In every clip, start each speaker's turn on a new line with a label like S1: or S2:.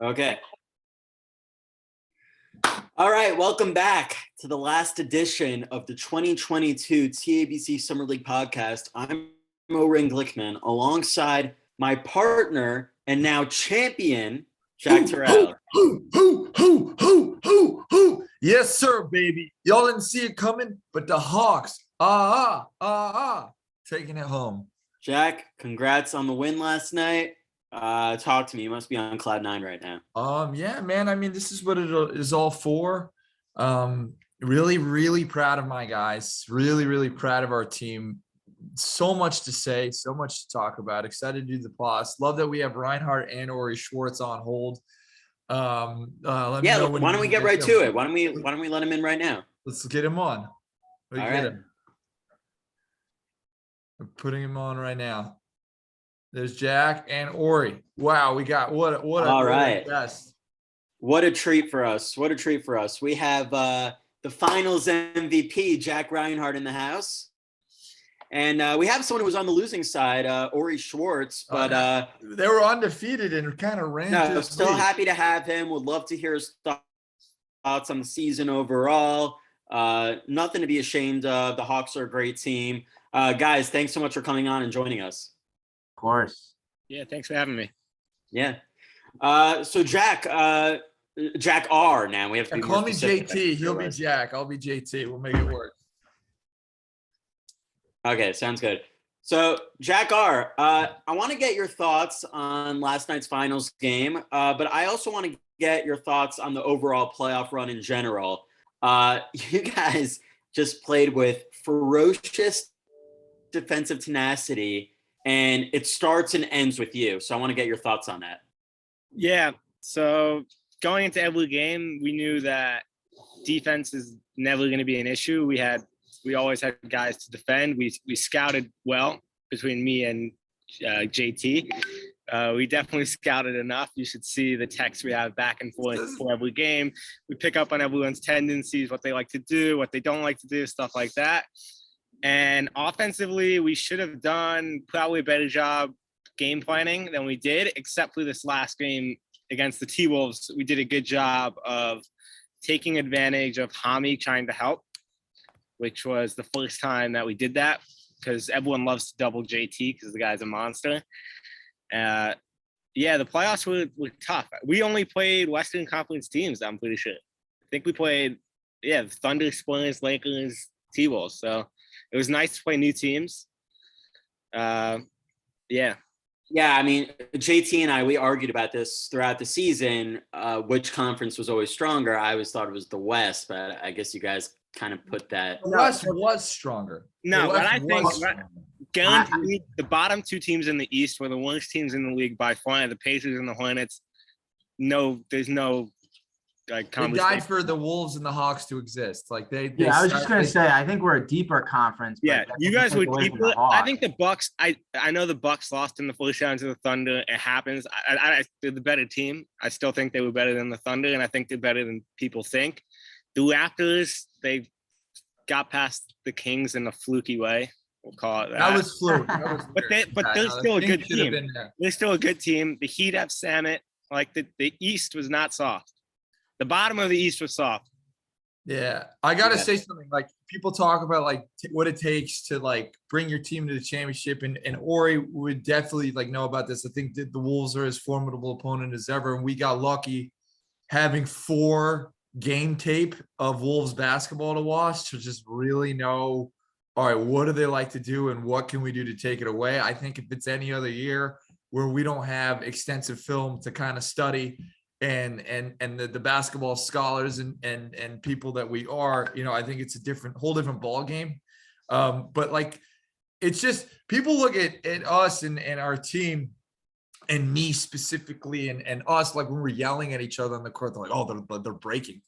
S1: Okay. All right, welcome back to the last edition of the 2022 TABC Summer League podcast. I'm Oren Glickman, alongside my partner and now champion, Jack Terrell.
S2: Yes, sir, baby. Y'all didn't see it coming, but the Hawks, taking it home.
S1: Jack, congrats on the win last night. Talk to me. You must be on cloud nine right now.
S2: Yeah, man. I mean, this is what it is all for. Really, really proud of my guys. Really, really proud of our team. So much to say, so much to talk about. Excited to do the plus. Love that we have Reinhardt and Ori Schwartz on hold.
S1: Why don't we get right to it? Why don't we let him in right now?
S2: Let's get him on.
S1: All right.
S2: We're putting him on right now. There's Jack and Ori. Wow, we got what a best.
S1: What a treat for us. What a treat for us. We have the finals MVP, Jack Reinhardt, in the house. And we have someone who was on the losing side, Ori Schwartz, but
S2: they were undefeated and kind of ran.
S1: No, still happy to have him. Would love to hear his thoughts on the season overall. Nothing to be ashamed of. The Hawks are a great team. Guys, thanks so much for coming on and joining us.
S3: Of course.
S4: Yeah, thanks for having me.
S1: Yeah. So Jack R now. We have to be
S2: call me JT. He'll be Jack. I'll be JT. We'll make it work.
S1: Okay, sounds good. So Jack R, I want to get your thoughts on last night's finals game, but I also want to get your thoughts on the overall playoff run in general. You guys just played with ferocious defensive tenacity, and it starts and ends with you. So I want to get your thoughts on that.
S4: Yeah. So going into every game, we knew that defense is never going to be an issue. We always had guys to defend. We scouted well between me and JT. We definitely scouted enough. You should see the texts we have back and forth for every game. We pick up on everyone's tendencies, what they like to do, what they don't like to do, stuff like that. And offensively, we should have done probably a better job game planning than we did, except for this last game against the T-Wolves. We did a good job of taking advantage of Hami trying to help, which was the first time that we did that, because everyone loves to double JT because the guy's a monster. The playoffs were tough. We only played Western Conference teams, I'm pretty sure. I think we played, Thunder, Spurs, Lakers, T-Wolves. So it was nice to play new teams.
S1: Yeah, I mean, JT and I, we argued about this throughout the season, which conference was always stronger. I always thought it was the West, but I guess you guys kind of put that.
S2: The West was stronger.
S4: No, but I think guaranteed the bottom two teams in the East were the worst teams in the league by far. The Pacers and the Hornets. No, there's no
S2: conversation. They died for the Wolves and the Hawks to exist. I
S3: was just gonna say, I think we're a deeper conference.
S4: Yeah, you guys were deeper. I think the Bucks. I know the Bucks lost in the first round to the Thunder. It happens. They're the better team. I still think they were better than the Thunder, and I think they're better than people think. The Raptors, they got past the Kings in a fluky way. We'll call it that.
S2: That was fluke.
S4: But they're still a good team. They're still a good team. The Heat have Samet. The East was not soft. The bottom of the East was soft.
S2: Yeah, I gotta say something. People talk about what it takes to bring your team to the championship, and Ori would definitely know about this. I think that the Wolves are as formidable opponent as ever, and we got lucky having 4 game tape of Wolves basketball to watch to just really know, all right, what do they like to do and what can we do to take it away? I think if it's any other year where we don't have extensive film to kind of study and the basketball scholars and people that we are, I think it's a whole different ball game. But it's just people look at us and our team and me specifically and us, when we're yelling at each other on the court, they're like, oh, they're breaking.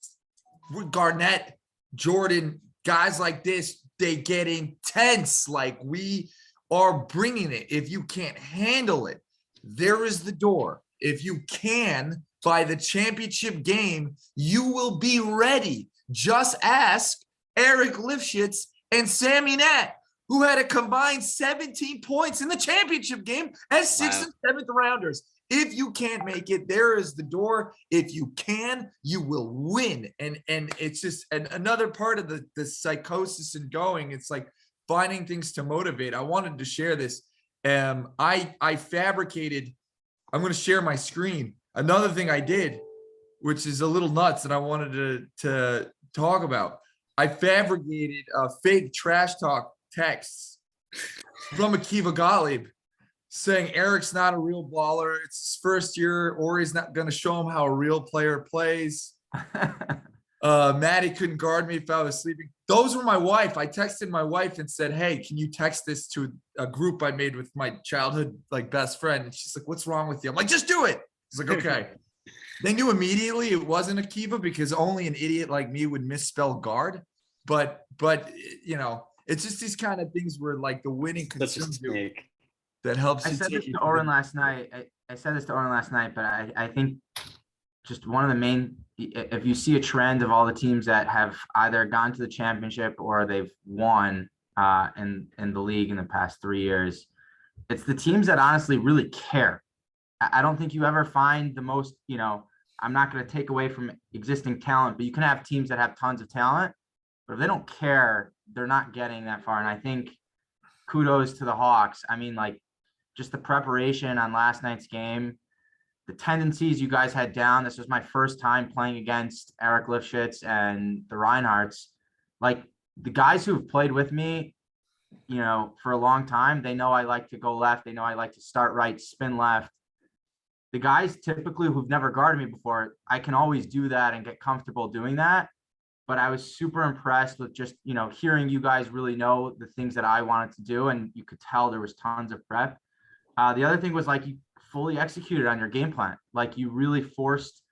S2: Garnett, Jordan, guys like this, they get intense. We are bringing it. If you can't handle it, there is the door. If you can, by the championship game, you will be ready. Just ask Eric Lifshitz and Sammy Nat, who had a combined 17 points in the championship game as 6th and 7th rounders. If you can't make it, there is the door. If you can, you will win. And it's just another part of the psychosis and going. It's like finding things to motivate. I wanted to share this. I fabricated. I'm going to share my screen. Another thing I did, which is a little nuts, and I wanted to talk about. I fabricated fake trash talk texts from Akiva Gottlieb saying Eric's not a real baller. It's his first year. Ori's not going to show him how a real player plays. Maddie couldn't guard me if I was sleeping. Those were my wife. I texted my wife and said, hey, can you text this to a group I made with my childhood like best friend? And she's like, what's wrong with you? I'm like, just do it. She's like, okay. They knew immediately it wasn't Akiva because only an idiot like me would misspell guard. But you know, it's just these kind of things where like the winning consumes you. That helps.
S3: I said this to Oren last night. I said this to Oren last night, but I think just one of the main, if you see a trend of all the teams that have either gone to the championship or they've won in the league in the past 3 years, it's the teams that honestly really care. I don't think you ever find the most, you know, I'm not going to take away from existing talent, but you can have teams that have tons of talent, but if they don't care, they're not getting that far. And I think kudos to the Hawks. I mean, like, just the preparation on last night's game, the tendencies you guys had down. This was my first time playing against Eric Lifshitz and the Reinhardts. Like, the guys who've played with me, you know, for a long time, they know I like to go left. They know I like to start right, spin left. The guys typically who've never guarded me before, I can always do that and get comfortable doing that. But I was super impressed with just, you know, hearing you guys really know the things that I wanted to do. And you could tell there was tons of prep. The other thing was like you fully executed on your game plan. Like you really forced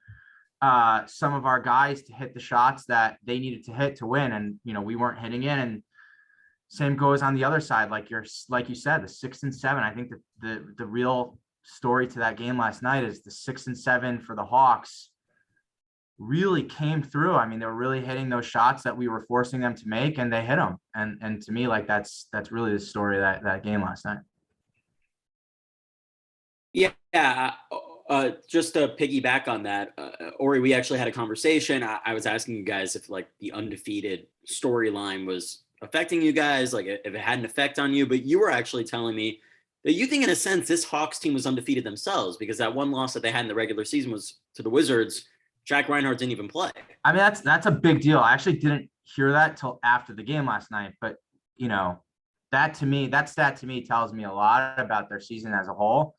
S3: some of our guys to hit the shots that they needed to hit to win. And, you know, we weren't hitting in. And same goes on the other side. Like like you said, the 6 and 7. I think the real story to that game last night is the 6 and 7 for the Hawks really came through. I mean, they were really hitting those shots that we were forcing them to make, and they hit them. And to me, like that's really the story of that game last night.
S1: Yeah. Just to piggyback on that, Ori, we actually had a conversation. I was asking you guys if like the undefeated storyline was affecting you guys, like if it had an effect on you, but you were actually telling me that you think in a sense this Hawks team was undefeated themselves because that one loss that they had in the regular season was to the Wizards. Jack Reinhardt didn't even play. I
S3: mean, that's a big deal. I actually didn't hear that till after the game last night, but you know, that stat to me tells me a lot about their season as a whole.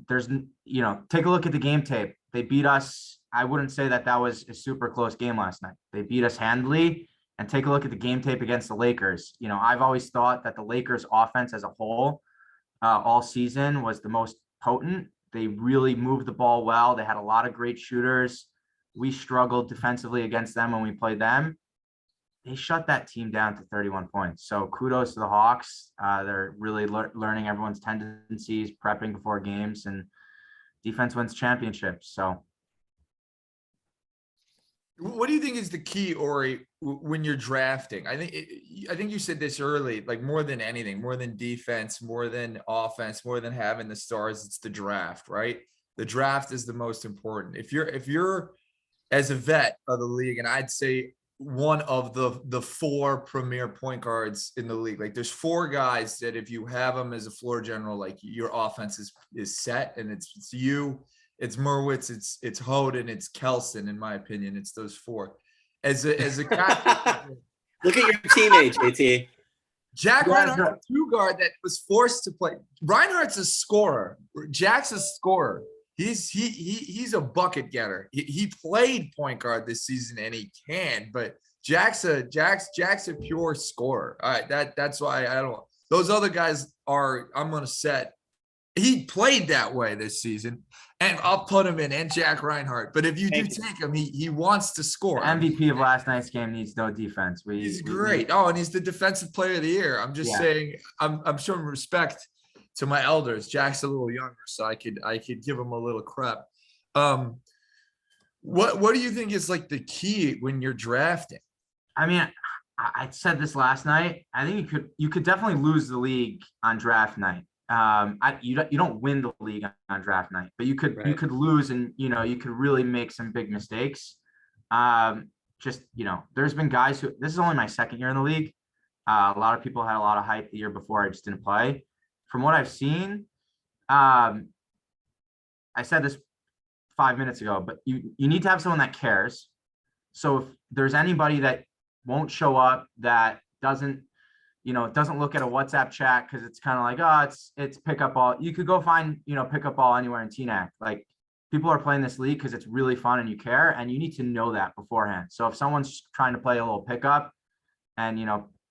S3: There's, you know, take a look at the game tape. They beat us. I wouldn't say that was a super close game last night. They beat us handily. And take a look at the game tape against the Lakers. You know, I've always thought that the Lakers offense as a whole all season was the most potent. They really moved the ball well. They had a lot of great shooters. We struggled defensively against them when we played them. They shut that team down to 31 points. So kudos to the Hawks. They're really learning everyone's tendencies, prepping before games, and defense wins championships. So
S2: what do you think is the key, Ori, when you're drafting? I think you said this early, like more than anything, more than defense, more than offense, more than having the stars, it's the draft, right? The draft is the most important. If you're as a vet of the league, and I'd say one of the 4 premier point guards in the league, like there's 4 guys that if you have them as a floor general, like your offense is set, and it's you. It's Merwitz, it's Hoden, it's Kelson, in my opinion. It's those 4. As a captain,
S1: look at your teammate, JT.
S2: Jack Reinhardt, a 2 guard that was forced to play. Reinhardt's a scorer. Jack's a scorer. He's a bucket getter. He played point guard this season and he can, but Jack's a pure scorer. All right, that's why I don't. Those other guys I'm gonna set. He played that way this season, and I'll put him in, and Jack Reinhardt. But if you do take him, he wants to score.
S3: MVP of last night's game needs no defense.
S2: He's great. And he's the defensive player of the year. I'm just saying, I'm showing respect to my elders. Jack's a little younger, so I could give him a little crap. What do you think is like the key when you're drafting?
S3: I mean, I said this last night. I think you could definitely lose the league on draft night. you don't win the league on draft night, but you could lose, and you could really make some big mistakes. There's been guys who, this is only my second year in the league. A lot of people had a lot of hype the year before. I just didn't play. From what I've seen, I said this 5 minutes ago, but you need to have someone that cares. So if there's anybody that won't show up, that doesn't look at a WhatsApp chat because it's kind of like, oh, it's pickup ball. You could go find, pickup ball anywhere in TNAC. Like, people are playing this league because it's really fun and you care, and you need to know that beforehand. So if someone's trying to play a little pickup and,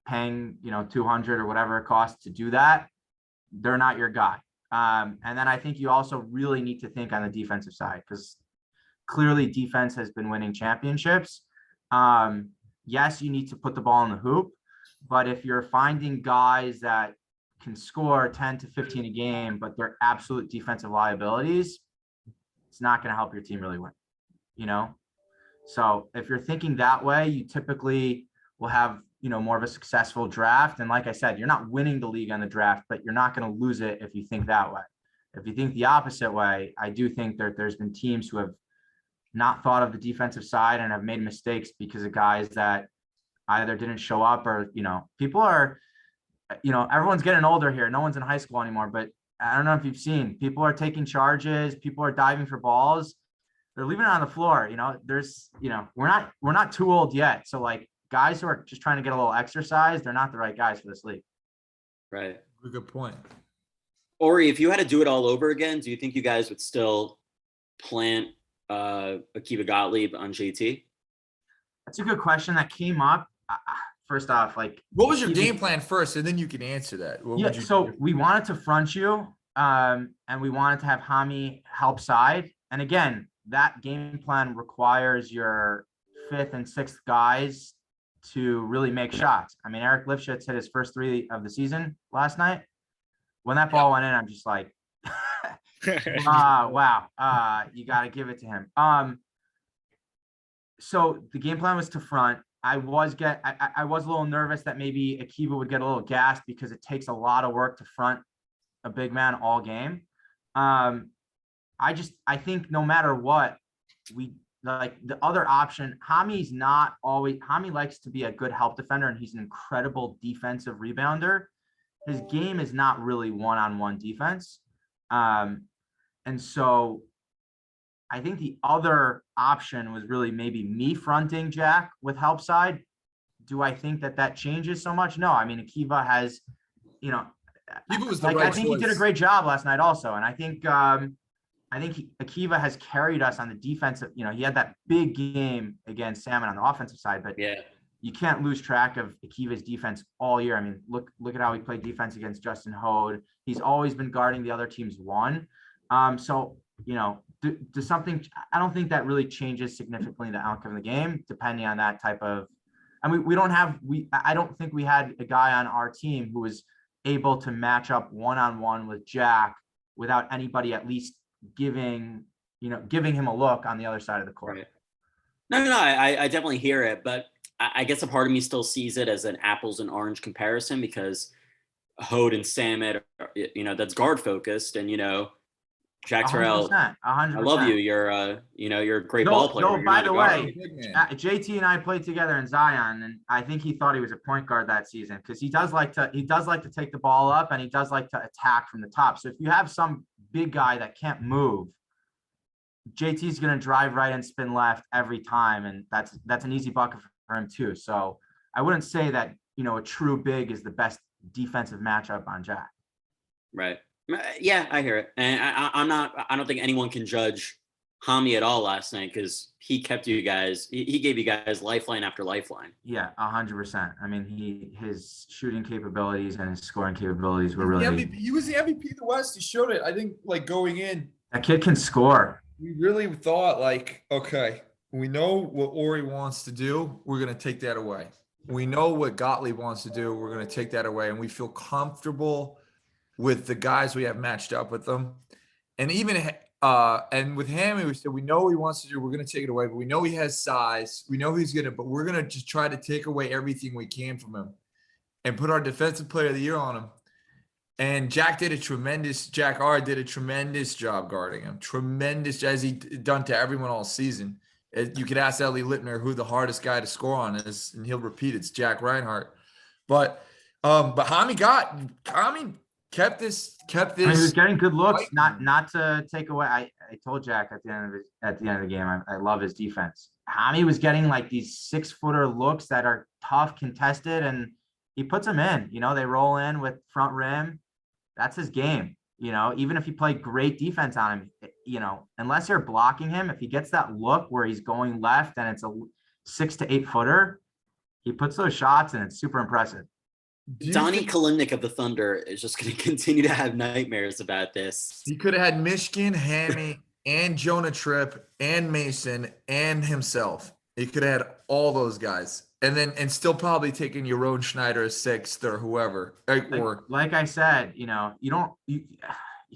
S3: paying, 200 or whatever it costs to do that, they're not your guy. And then I think you also really need to think on the defensive side, because clearly defense has been winning championships. Yes, you need to put the ball in the hoop, but if you're finding guys that can score 10 to 15 a game, but they're absolute defensive liabilities, it's not going to help your team really win, So if you're thinking that way, you typically will have, more of a successful draft. And like I said, you're not winning the league on the draft, but you're not going to lose it if you think that way. If you think the opposite way, I do think that there's been teams who have not thought of the defensive side and have made mistakes because of guys that either didn't show up or, people are, everyone's getting older here. No one's in high school anymore, but I don't know if you've seen, people are taking charges, people are diving for balls. They're leaving it on the floor. There's, we're not too old yet. So like, guys who are just trying to get a little exercise, they're not the right guys for this league.
S1: Right.
S2: Good point.
S1: Ori, if you had to do it all over again, do you think you guys would still plant Akiva Gottlieb on JT?
S3: That's a good question that came up. First off, like,
S2: what was your game plan first, and then you can answer that.
S3: So we wanted to front you, and we wanted to have Hami help side. And again, that game plan requires your 5th and 6th guys to really make shots. I mean, Eric Lifshitz hit his first 3 of the season last night. When that ball went in, I'm just like, wow, you got to give it to him. So the game plan was to front. I was a little nervous that maybe Akiva would get a little gassed because it takes a lot of work to front a big man all game. I think no matter what, we like the other option. Hami likes to be a good help defender, and he's an incredible defensive rebounder. His game is not really one-on-one defense. And so I think the other option was really maybe me fronting Jack with help side. Do I think that changes so much? No. I mean, Akiva has,
S2: Akiva was the right
S3: I think
S2: choice.
S3: He did a great job last night also. And I think Akiva has carried us on the defensive. He had that big game against Salmon on the offensive side, but
S1: yeah, you
S3: can't lose track of Akiva's defense all year. I mean, look at how he played defense against Justin Hode. He's always been guarding the other team's one. Do something. I don't think that really changes significantly the outcome of the game, depending on that type of. I mean, I don't think we had a guy on our team who was able to match up one-on-one with Jack without anybody at least giving him a look on the other side of the court.
S1: Right. No, I definitely hear it, but I guess a part of me still sees it as an apples and orange comparison because Hode and Samet, that's guard focused, and Jack Terrell, 100%. I love you. You're a great ball player.
S3: No, by the way, JT and I played together in Zion, and I think he thought he was a point guard that season because he does like to take the ball up, and he does like to attack from the top. So if you have some big guy that can't move, JT's going to drive right and spin left every time, and that's an easy bucket for him too. So I wouldn't say that a true big is the best defensive matchup on Jack.
S1: Right. Yeah, I hear it, and I don't think anyone can judge Hami at all last night because he kept you guys. He gave you guys lifeline after lifeline.
S3: Yeah, 100%. I mean, his shooting capabilities and his scoring capabilities were really.
S2: He was the MVP of the West. He showed it. I think, like, going in,
S3: that kid can score.
S2: We really thought, like, okay, we know what Ori wants to do. We're gonna take that away. We know what Gottlieb wants to do. We're gonna take that away, and we feel comfortable with the guys we have matched up with them. And even and with him, we said, we know what he wants to do. We're going to take it away, but we know he has size. We know he's but we're going to just try to take away everything we can from him and put our defensive player of the year on him. And Jack R did a tremendous job guarding him. Tremendous, as he done to everyone all season. You could ask Ellie Littner who the hardest guy to score on is, and he'll repeat it's Jack Reinhardt. But Hami kept this.
S3: I mean, he was getting good looks. Not to take away. I told Jack at the end of the game, I love his defense. Hami was getting like these 6-footer looks that are tough, contested, and he puts them in. You know, they roll in with front rim. That's his game. You know, even if you play great defense on him, you know, unless you're blocking him, if he gets that look where he's going left and it's a 6 to 8 footer, he puts those shots and it's super impressive.
S1: Donnie Kalimnik of the Thunder is just going to continue to have nightmares about this.
S2: He could have had Michigan, Hammy, and Jonah Tripp, and Mason, and himself. He could have had all those guys. And still probably taking Yaron Schneider as 6th or whoever.
S3: Like I said, you know, you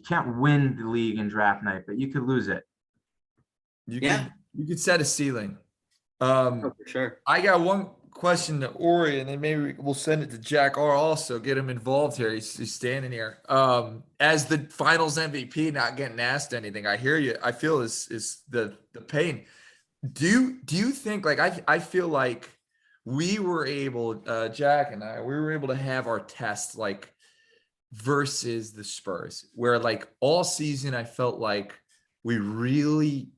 S3: can't win the league in draft night, but you could lose it.
S2: You could set a ceiling.
S1: For sure.
S2: I got one question to Ori, and then maybe we'll send it to Jack R also, get him involved here. He's standing here. As the finals MVP, not getting asked anything. I hear you. I feel is the pain. Do you think, like, I feel like we were able, Jack and I, we were able to have our test like versus the Spurs, where like all season I felt like we really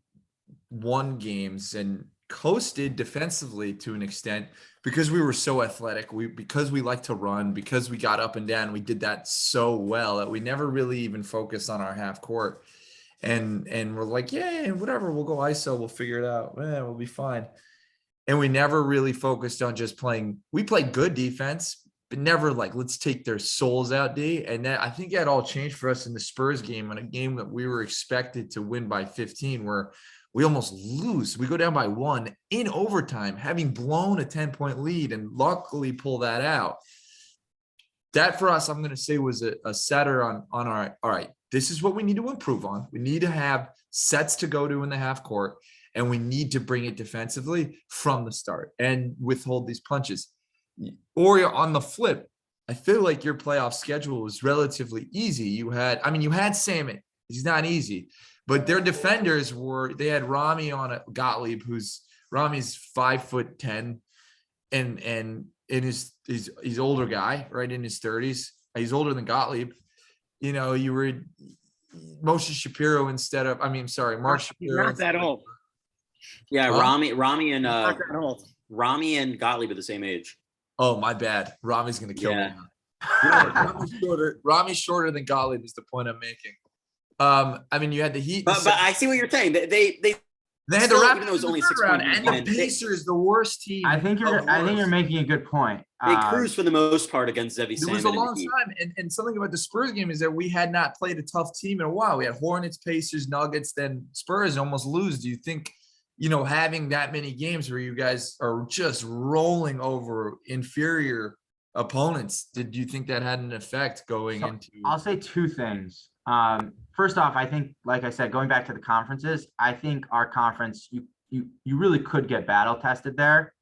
S2: won games and coasted defensively to an extent because we were so athletic. Because we like to run, because we got up and down, we did that so well that we never really even focused on our half court. And we're like, yeah, whatever, we'll go ISO, we'll figure it out. We'll be fine. And we never really focused on just playing. We played good defense, but never like, let's take their souls out, D. And that, I think that all changed for us in the Spurs game, in a game that we were expected to win by 15, where we almost lose. We go down by 1 in overtime, having blown a 10-point lead, and luckily pull that out. That for us, I'm going to say, was a setter on our, all right, this is what we need to improve on. We need to have sets to go to in the half court, and we need to bring it defensively from the start and withhold these punches. Or on the flip, I feel like your playoff schedule was relatively easy. You had Salmon. He's not easy, but their defenders they had Rami on a Gottlieb, Rami's 5'10", and he's older guy, right, in his 30s. He's older than Gottlieb. You know, you were Moshe Shapiro instead of, Mark Shapiro.
S4: Not that old.
S1: Yeah, Rami and
S4: Not that old.
S1: Rami and Gottlieb are the same age.
S2: Oh, my bad. Rami's gonna kill me.
S1: Yeah.
S2: Rami's shorter than Gottlieb is the point I'm making. You had the Heat,
S1: but I see what you're saying. They
S2: had
S1: still,
S2: the Raptors
S1: even though it was only
S2: in the
S1: 6
S2: third round,
S1: points,
S2: and the Pacers, the worst team.
S3: I think you're making a good point.
S1: They cruised for the most part against Zevi
S2: It
S1: Salmon.
S2: was a long time, and something about the Spurs game is that we had not played a tough team in a while. We had Hornets, Pacers, Nuggets, then Spurs, almost lose. Do you think, having that many games where you guys are just rolling over inferior opponents, did you think that had an effect going into?
S3: I'll say 2 things. First off, I think, like I said, going back to the conferences, I think our conference, you really could get battle tested there.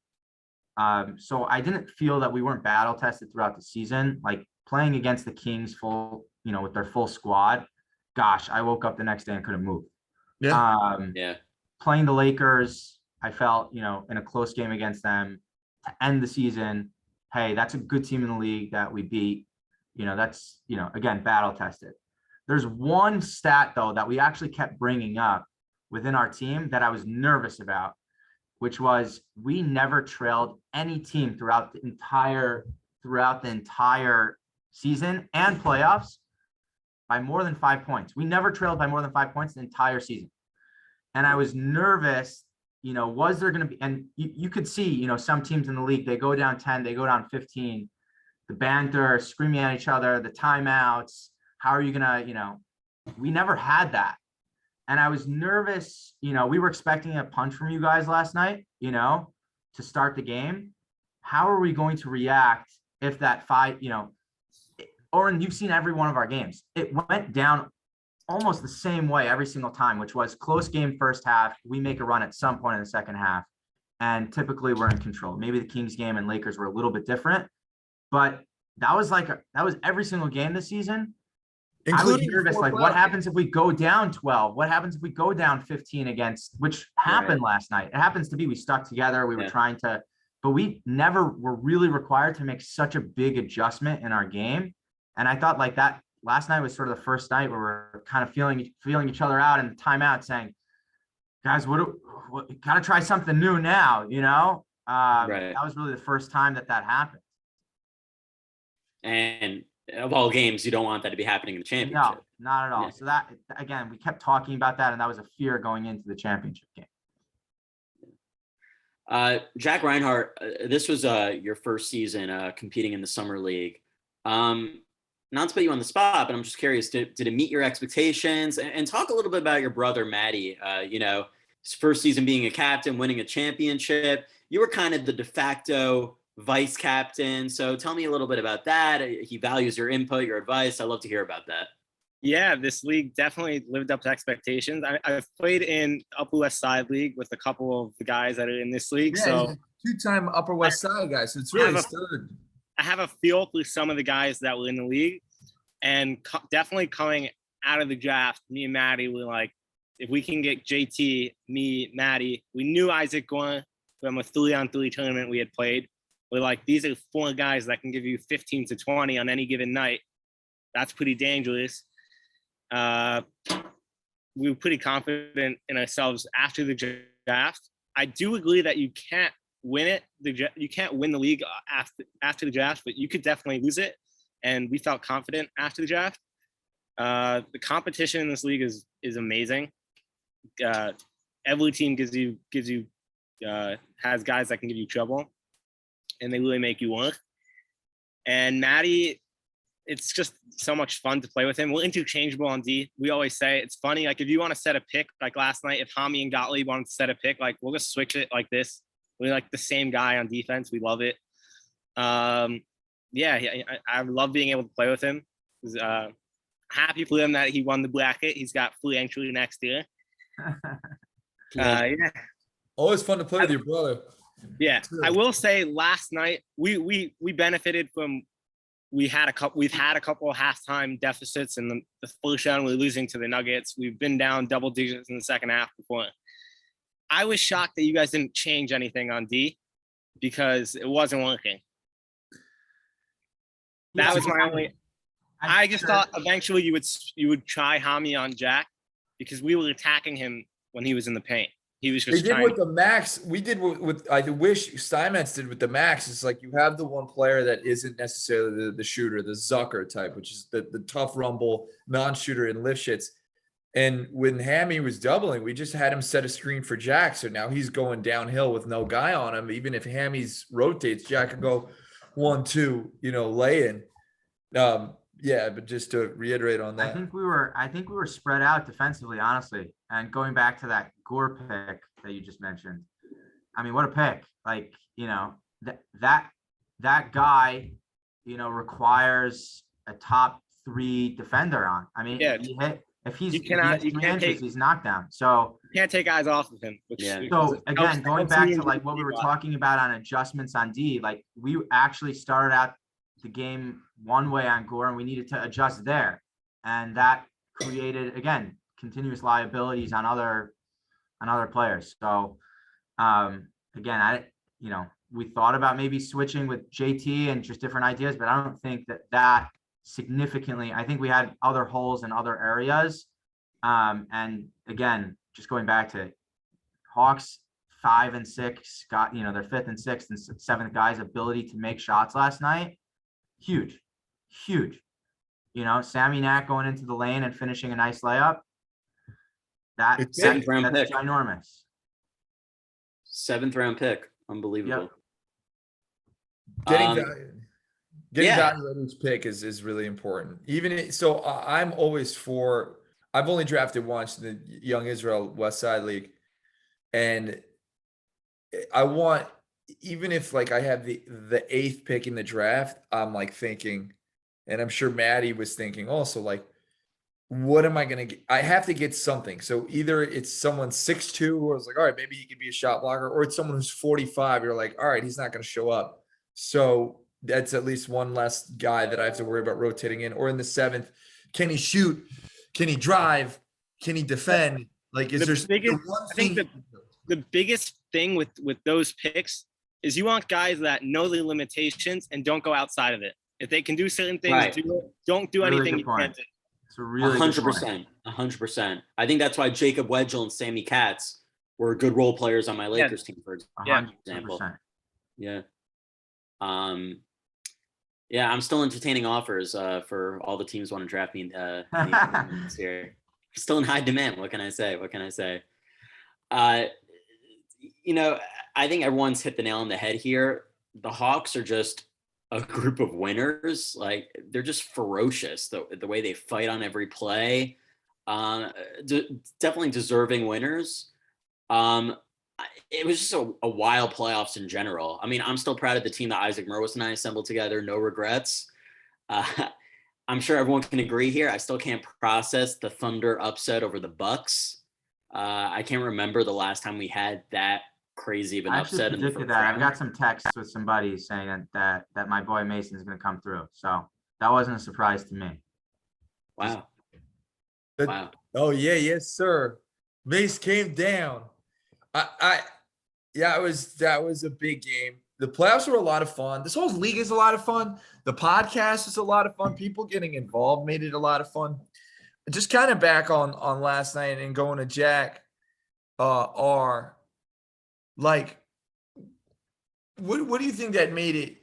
S3: So I didn't feel that we weren't battle tested throughout the season. Like playing against the Kings with their full squad. Gosh, I woke up the next day and couldn't move.
S1: Yeah.
S3: Playing the Lakers, I felt, in a close game against them to end the season. Hey, that's a good team in the league that we beat. That's, again, battle tested. There's one stat, though, that we actually kept bringing up within our team that I was nervous about, which was we never trailed any team throughout the entire season and playoffs by more than 5 points. We never trailed by more than 5 points the entire season. And I was nervous, was there going to be, and you could see, some teams in the league, they go down 10, they go down 15, the banter, screaming at each other, the timeouts. How are you going to, we never had that. And I was nervous, we were expecting a punch from you guys last night, to start the game. How are we going to react if that Oren, you've seen every one of our games. It went down almost the same way every single time, which was close game first half. We make a run at some point in the second half, and typically we're in control. Maybe the Kings game and Lakers were a little bit different, but that was every single game this season.
S2: Including
S3: I was nervous, like what happens if we go down 12? What happens if we go down 15 against, which happened last night? It happens to be we stuck together. We were trying to, but we never were really required to make such a big adjustment in our game. And I thought like that last night was sort of the first night where we're kind of feeling each other out in the timeout saying, guys, what gotta try something new now, you know? That was really the first time that happened.
S1: And of all games, you don't want that to be happening in the championship.
S3: No, not at all. So that, again, we kept talking about that, and that was a fear going into the championship game.
S1: Jack Reinhardt, this was your first season competing in the summer league. Not to put you on the spot, but I'm just curious, did it meet your expectations? And talk a little bit about your brother, Matty. His first season being a captain, winning a championship. You were kind of the de facto vice captain. So tell me a little bit about that. He values your input, your advice. I'd love to hear about that.
S4: Yeah, this league definitely lived up to expectations. I've played in Upper West Side League with a couple of the guys that are in this league.
S2: Yeah,
S4: so
S2: he's a 2-time Upper West Side guy. So it's really third.
S4: I have a feel for some of the guys that were in the league, and definitely coming out of the draft, me and Maddie were like, if we can get JT, me, Maddie, we knew Isaac going from a 3-on-3 tournament we had played. We're like, these are 4 guys that can give you 15 to 20 on any given night. That's pretty dangerous. We were pretty confident in ourselves after the draft. I do agree that you can't win it. You can't win the league after the draft, but you could definitely lose it. And we felt confident after the draft. The competition in this league is amazing. Every team has guys that can give you trouble, and they really make you work. And Maddie, it's just so much fun to play with him. We're interchangeable on D. We always say it's funny. Like if you want to set a pick, like last night, if Hami and Gottlieb wanted to set a pick, like we'll just switch it like this. We're like the same guy on defense. We love it. I love being able to play with him. Happy for him that he won the bracket. He's got free entry next year.
S2: Always fun to play with your brother.
S4: Yeah, I will say last night we benefited from we've had a couple of halftime deficits in the first round. We're losing to the Nuggets. We've been down double digits in the second half before. I was shocked that you guys didn't change anything on D because it wasn't working. That was my only. I just thought eventually you would try Hami on Jack because we were attacking him when he was in the paint. He was just
S2: trying. With the max. We did with I wish Steinmetz did with the max. It's like you have the one player that isn't necessarily the shooter, the Zucker type, which is the tough rumble non-shooter in Lifshitz. And when Hammy was doubling, we just had him set a screen for Jack. So now he's going downhill with no guy on him. Even if Hammy's rotates, Jack could go 1-2, lay in. But just to reiterate on that,
S3: I think we were spread out defensively, honestly. And going back to that Gore pick that you just mentioned, I mean, what a pick! Like, that guy, requires a top 3 defender on. I mean, he's knocked down. So
S4: you can't take eyes off of him.
S3: So again, going back to like what we were talking about on adjustments on D, like we actually started out the game one way on Gore and we needed to adjust there. And that created, again, continuous liabilities on other players. So again, we thought about maybe switching with JT and just different ideas, but I don't think that significantly. I think we had other holes in other areas. And again, just going back to Hawks 5 and 6 got, their 5th and 6th and 7th guys' ability to make shots last night. Huge. Sammy Knack going into the lane and finishing a nice layup. That's ginormous.
S1: 7th round pick. Unbelievable.
S2: Yep. Getting value at each pick is really important. I'm always for. I've only drafted once in the Young Israel West Side League, and I want, even if like I have the 8th pick in the draft, I'm like thinking, and I'm sure Maddie was thinking also, like, what am I going to get? I have to get something. So either it's someone 6'2", who I was like, all right, maybe he could be a shot blocker, or it's someone who's 45. You're like, all right, he's not going to show up. So that's at least one less guy that I have to worry about rotating in. Or in the 7th, can he shoot? Can he drive? Can he defend? Like, is there one thing?
S4: The biggest thing with those picks is you want guys that know the limitations and don't go outside of it. If they can do certain things,
S1: Right.
S4: do it. Don't do
S3: Really
S4: anything
S3: good
S4: you
S3: point.
S4: can't do.
S3: It's a really good point.
S1: 100%. I think that's why Jacob Wedgel and Sammy Katz were good role players on my Lakers team, for example.
S3: 100%.
S1: Yeah. Yeah, I'm still entertaining offers for all the teams want to draft me this year. Still in high demand. What can I say? You know, I think everyone's hit the nail on the head here. The Hawks are just a group of winners. Like, they're just ferocious. The way they fight on every play. Definitely deserving winners. It was just a wild playoffs in general. I mean, I'm still proud of the team that Isaac Merwis and I assembled together. No regrets. I'm sure everyone can agree here. I still can't process the Thunder upset over the Bucks. I can't remember the last time we had that crazy of an upset.
S3: I predicted that. I've got some texts with some buddies saying that my boy Mason is going to come through. So that wasn't a surprise to me.
S1: Wow.
S2: Wow. Oh yeah, yes, sir. Mace came down. That was a big game. The playoffs were a lot of fun. This whole league is a lot of fun. The podcast is a lot of fun. People getting involved made it a lot of fun. Just kind of back on last night and going to Jack, what do you think that made it?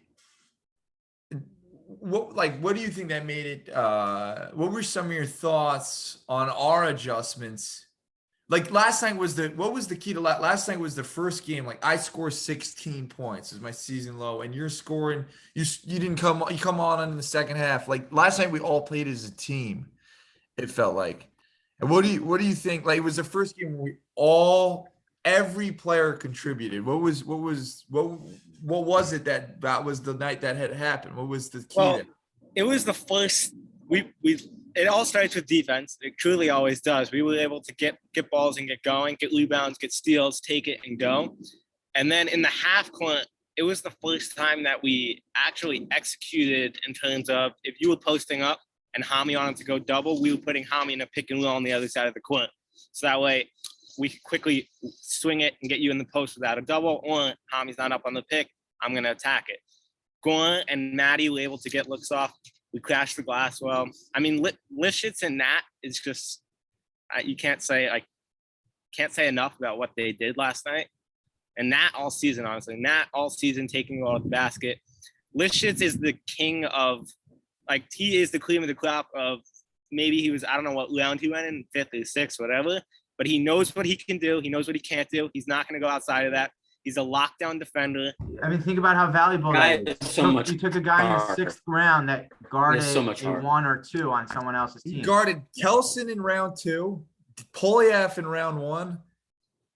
S2: What do you think that made it? What were some of your thoughts on our adjustments? Like, last night was what was the key to last night was the first game. Like, I scored 16 points is my season low, and you're scoring. You come on in the second half. Like, last night we all played as a team. It felt like. And what do you think? Like, it was the first game where every player contributed. What was it that was the night that had happened? What was the key?
S4: Well, it was the first. It all starts with defense. It truly always does. We were able to get balls and get going, get rebounds, get steals, take it and go. And then in the half court, it was the first time that we actually executed in terms of, if you were posting up and Hami wanted to go double, we were putting Hami in a pick and roll on the other side of the court. So that way we could quickly swing it and get you in the post without a double, or Hami's not up on the pick, I'm going to attack it. Goran and Maddie were able to get looks off. We crashed the glass well. I mean, Lifshitz and Nat is just, you can't say enough about what they did last night. And Nat all season, honestly. Nat all season taking off the basket. Lifshitz is the king of, like, he is the cream of the crop of, maybe he was, I don't know what round he went in, 5th or 6th, whatever. But he knows what he can do. He knows what he can't do. He's not going to go outside of that. He's a lockdown defender.
S3: I mean, think about how valuable that is. You took a guy in the 6th round that guarded a 1 or 2 on someone else's team.
S2: He guarded Kelson in round 2, Polyev in round 1,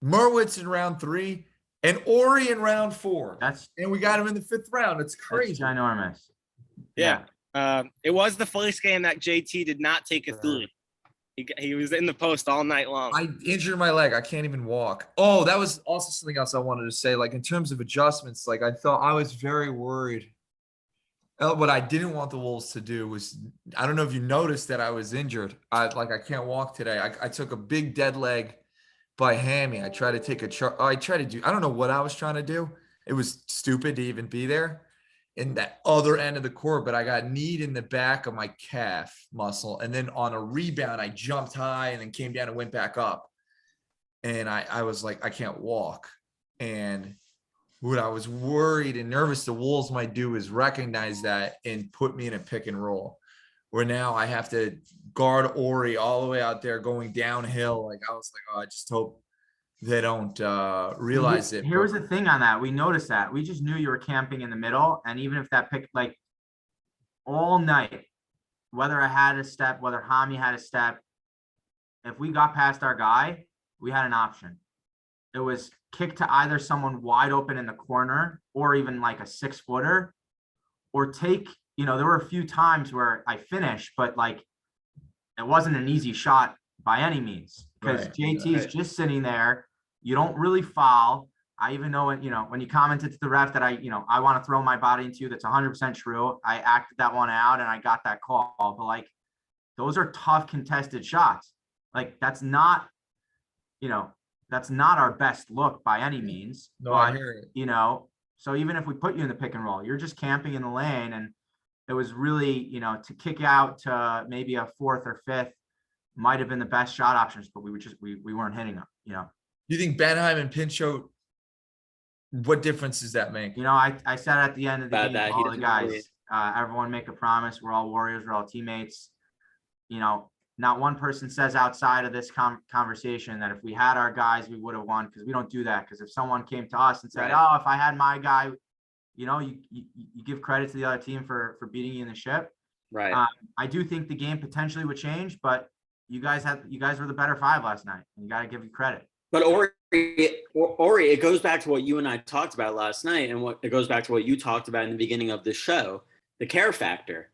S2: Merwitz in round 3, and Ori in round 4. And we got him in the 5th round. It's crazy.
S3: That's ginormous.
S4: Yeah. It was the first game that JT did not take a 3. He was in the post all night long.
S2: I injured my leg. I can't even walk. Oh, that was also something else I wanted to say. Like, in terms of adjustments, like, I was very worried. What I didn't want the Wolves to do was, I don't know if you noticed that I was injured. I can't walk today. I took a big dead leg by Hammy. I tried to take I don't know what I was trying to do. It was stupid to even be there in that other end of the court, but I got kneed in the back of my calf muscle. And then on a rebound, I jumped high and then came down and went back up. And I was like, I can't walk. And what I was worried and nervous the Wolves might do is recognize that and put me in a pick and roll, where now I have to guard Ori all the way out there going downhill. Like, I was like, oh, I just hope they don't realize it.
S3: Here was the thing on that. We noticed that. We just knew you were camping in the middle. And even if that pick, like, all night, whether I had a step, whether Hami had a step, if we got past our guy, we had an option. It was kick to either someone wide open in the corner or even like a 6-footer, or take, there were a few times where I finished, but like, it wasn't an easy shot by any means, because JT is just sitting there. You don't really foul. I even know when you commented to the ref that I want to throw my body into you, that's 100% true. I acted that one out and I got that call. But like, those are tough contested shots. Like that's not our best look by any means.
S2: No,
S3: but,
S2: I hear it.
S3: So even if we put you in the pick and roll, you're just camping in the lane, and it was really, to kick out to maybe a fourth or fifth might have been the best shot options, but we weren't hitting them.
S2: You think Benheim and Pinchot? What difference does that make?
S3: I said at the end of the
S1: About
S3: game,
S1: that, he
S3: all the
S1: doesn't
S3: guys,
S1: really-
S3: everyone make a promise. We're all warriors. We're all teammates. Not one person says outside of this conversation that if we had our guys, we would have won, because we don't do that. Because if someone came to us and said,
S1: Right.
S3: "Oh, if I had my guy," you give credit to the other team for beating you in the ship.
S1: Right.
S3: I do think the game potentially would change, but you guys were the better five last night. And you got to give you credit.
S1: But Ori, it goes back to what you and I talked about last night, and it goes back to what you talked about in the beginning of this show, the care factor.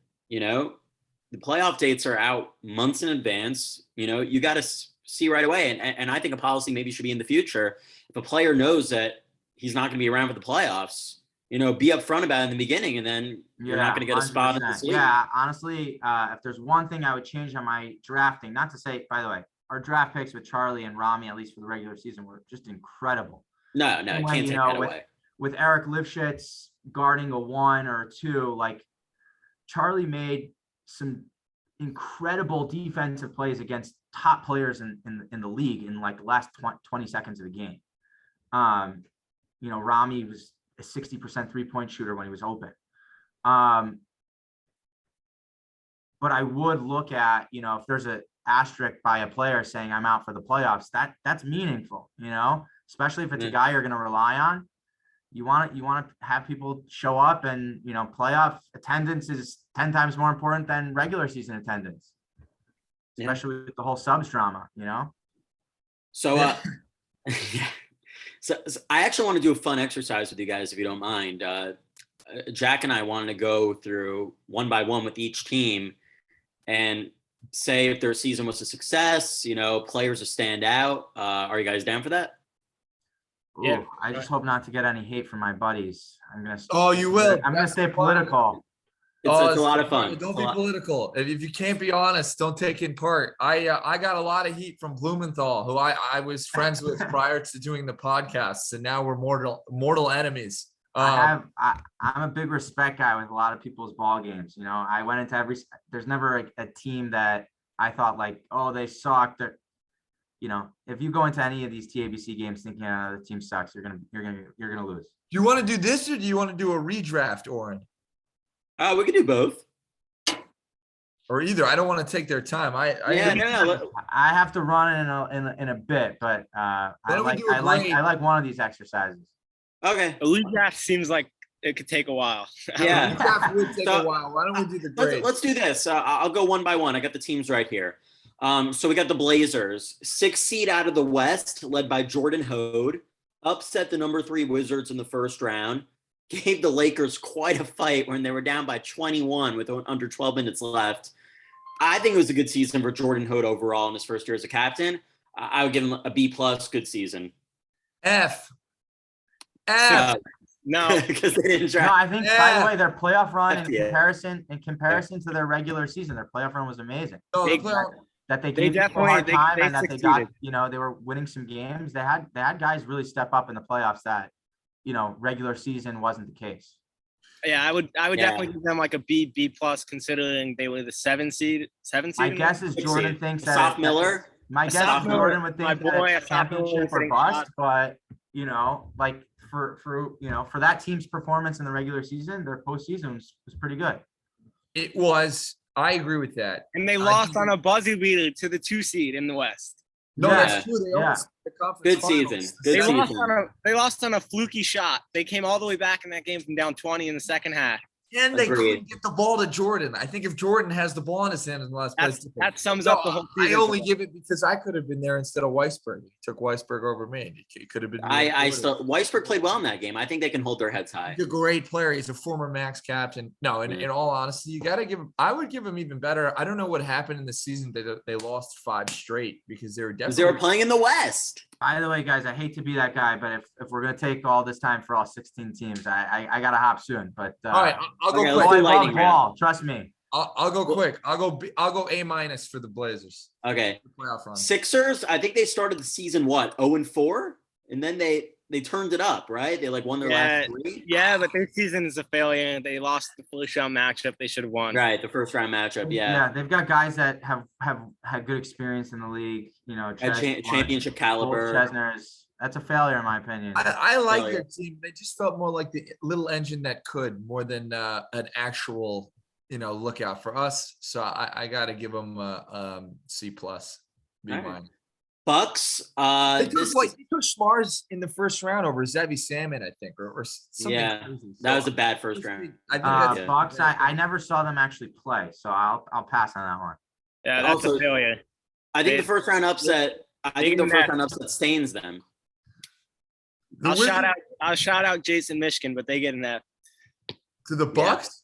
S1: The playoff dates are out months in advance. You got to see right away. And I think a policy maybe should be in the future. If a player knows that he's not going to be around for the playoffs, be upfront about it in the beginning, and then you're not going to get a spot in this league.
S3: Yeah, honestly, if there's one thing I would change on my drafting, not to say, by the way, our draft picks with Charlie and Rami, at least for the regular season, were just incredible.
S1: No, can't take that away.
S3: With Eric Lifshitz guarding a 1 or a 2, like Charlie made some incredible defensive plays against top players in the league in like the last 20 seconds of the game. Rami was a 60% 3-point shooter when he was open. But I would look at, if there's an asterisk by a player saying I'm out for the playoffs, that's meaningful, especially if it's a guy you're going to rely on. You want to have people show up, and playoff attendance is 10 times more important than regular season attendance, especially with the whole subs drama.
S1: So, so I actually want to do a fun exercise with you guys, if you don't mind. Jack and I wanted to go through one by one with each team and say if their season was a success, players a standout. Are you guys down for that?
S4: Yeah.
S3: Ooh, I just hope not to get any hate from my buddies.
S2: You will.
S3: I'm gonna stay political.
S1: It's a lot of fun.
S2: Don't be political. If you can't be honest, don't take in part. I got a lot of heat from Blumenthal, who I was friends with prior to doing the podcast, and now we're mortal enemies.
S3: I'm a big respect guy with a lot of people's ball games. I went into there's never a team that I thought like, oh, they suck. If you go into any of these TABC games thinking the team sucks, you're gonna lose.
S2: Do you want to do this, or do you want to do a redraft, Oren?
S1: We can do both.
S2: Or either. I don't want to take their time.
S3: I have to run in a bit, but I like one of these exercises.
S1: Okay.
S4: A redraft seems like it could take a while.
S1: Yeah.
S2: Redraft would take a while. Why don't we do the grades?
S1: Let's do this. I'll go one by one. I got the teams right here. So we got the Blazers, 6th seed out of the West, led by Jordan Hode, upset the number 3 Wizards in the first round, gave the Lakers quite a fight when they were down by 21 with under 12 minutes left. I think it was a good season for Jordan Hode overall in his first year as a captain. I would give him a B+, good season.
S2: F.
S4: No,
S1: because they didn't draft.
S3: No, I think by the way, their playoff run in
S1: Yeah.
S3: comparison to their regular season, their playoff run was amazing.
S2: No,
S4: They-
S3: That they gave people a hard time and that they got, they were winning some games. They had guys really step up in the playoffs that, regular season wasn't the case.
S4: yeah, I would definitely give them like a B+ considering they were the 7th seed.
S3: My guess is Jordan thinks that
S1: Soft Miller.
S3: My guess is Jordan would think that
S4: boy,
S3: it's championship or bust, but like for that team's performance in the regular season, their postseason was pretty good.
S2: It was. I agree with that.
S4: And they lost on a buzzer beater to the 2 seed in the West.
S2: No,
S3: Yeah.
S2: that's true. They almost made the conference
S1: Good
S2: finals.
S1: season. Good
S4: They
S1: season.
S4: lost on a fluky shot. They came all the way back in that game from down 20 in the second half.
S2: And they
S1: Agreed.
S2: couldn't get the ball to Jordan. I think if Jordan has the ball in his hand in the last place,
S4: That sums up the whole
S2: I
S4: season.
S2: only give it because I could have been there instead of Weisberg. He took Weisberg over me. It could have been.
S1: Weisberg played well in that game. I think they can hold their heads high.
S2: He's a great player. He's a former Max captain. No, in all honesty, you got to give him. I would give him even better. I don't know what happened in the season. They lost 5 straight because they were definitely.
S1: They were playing in the West.
S3: By the way, guys, I hate to be that guy, but if we're gonna take all this time for all 16 teams, I gotta hop soon. But
S2: All right, I'll go
S1: okay,
S2: quick.
S1: let's do
S3: Volleyball,
S1: lightning round.
S3: trust me.
S2: I'll go quick. I'll go A- for the Blazers.
S1: Okay.
S2: Playoff run.
S1: Sixers, I think they started the season 0-4, and then they turned it up, right? They won their last 3.
S4: Yeah, but their season is a failure. They lost the first round matchup. They should have won.
S1: Right, the first round matchup. Yeah.
S3: Yeah, they've got guys that have had good experience in the league.
S1: At championship caliber.
S3: Chesner's. That's a failure in my opinion.
S2: I like their team. They just felt more like the little engine that could more than an actual, lookout for us. So I got to give them a C+. B minus.
S1: Bucks.
S2: They took Schwartz in the first round over Zevi Salmon, I think, or something.
S1: Yeah,
S2: crazy.
S1: that was a bad first round.
S2: I think that's
S3: Bucks. I never saw them actually play, so I'll pass on that one.
S4: Yeah, that's
S1: Also,
S4: a failure.
S1: I think the first round upset. Stains them.
S4: I'll shout out Jason Michigan, but they get an F.
S2: to the Bucks.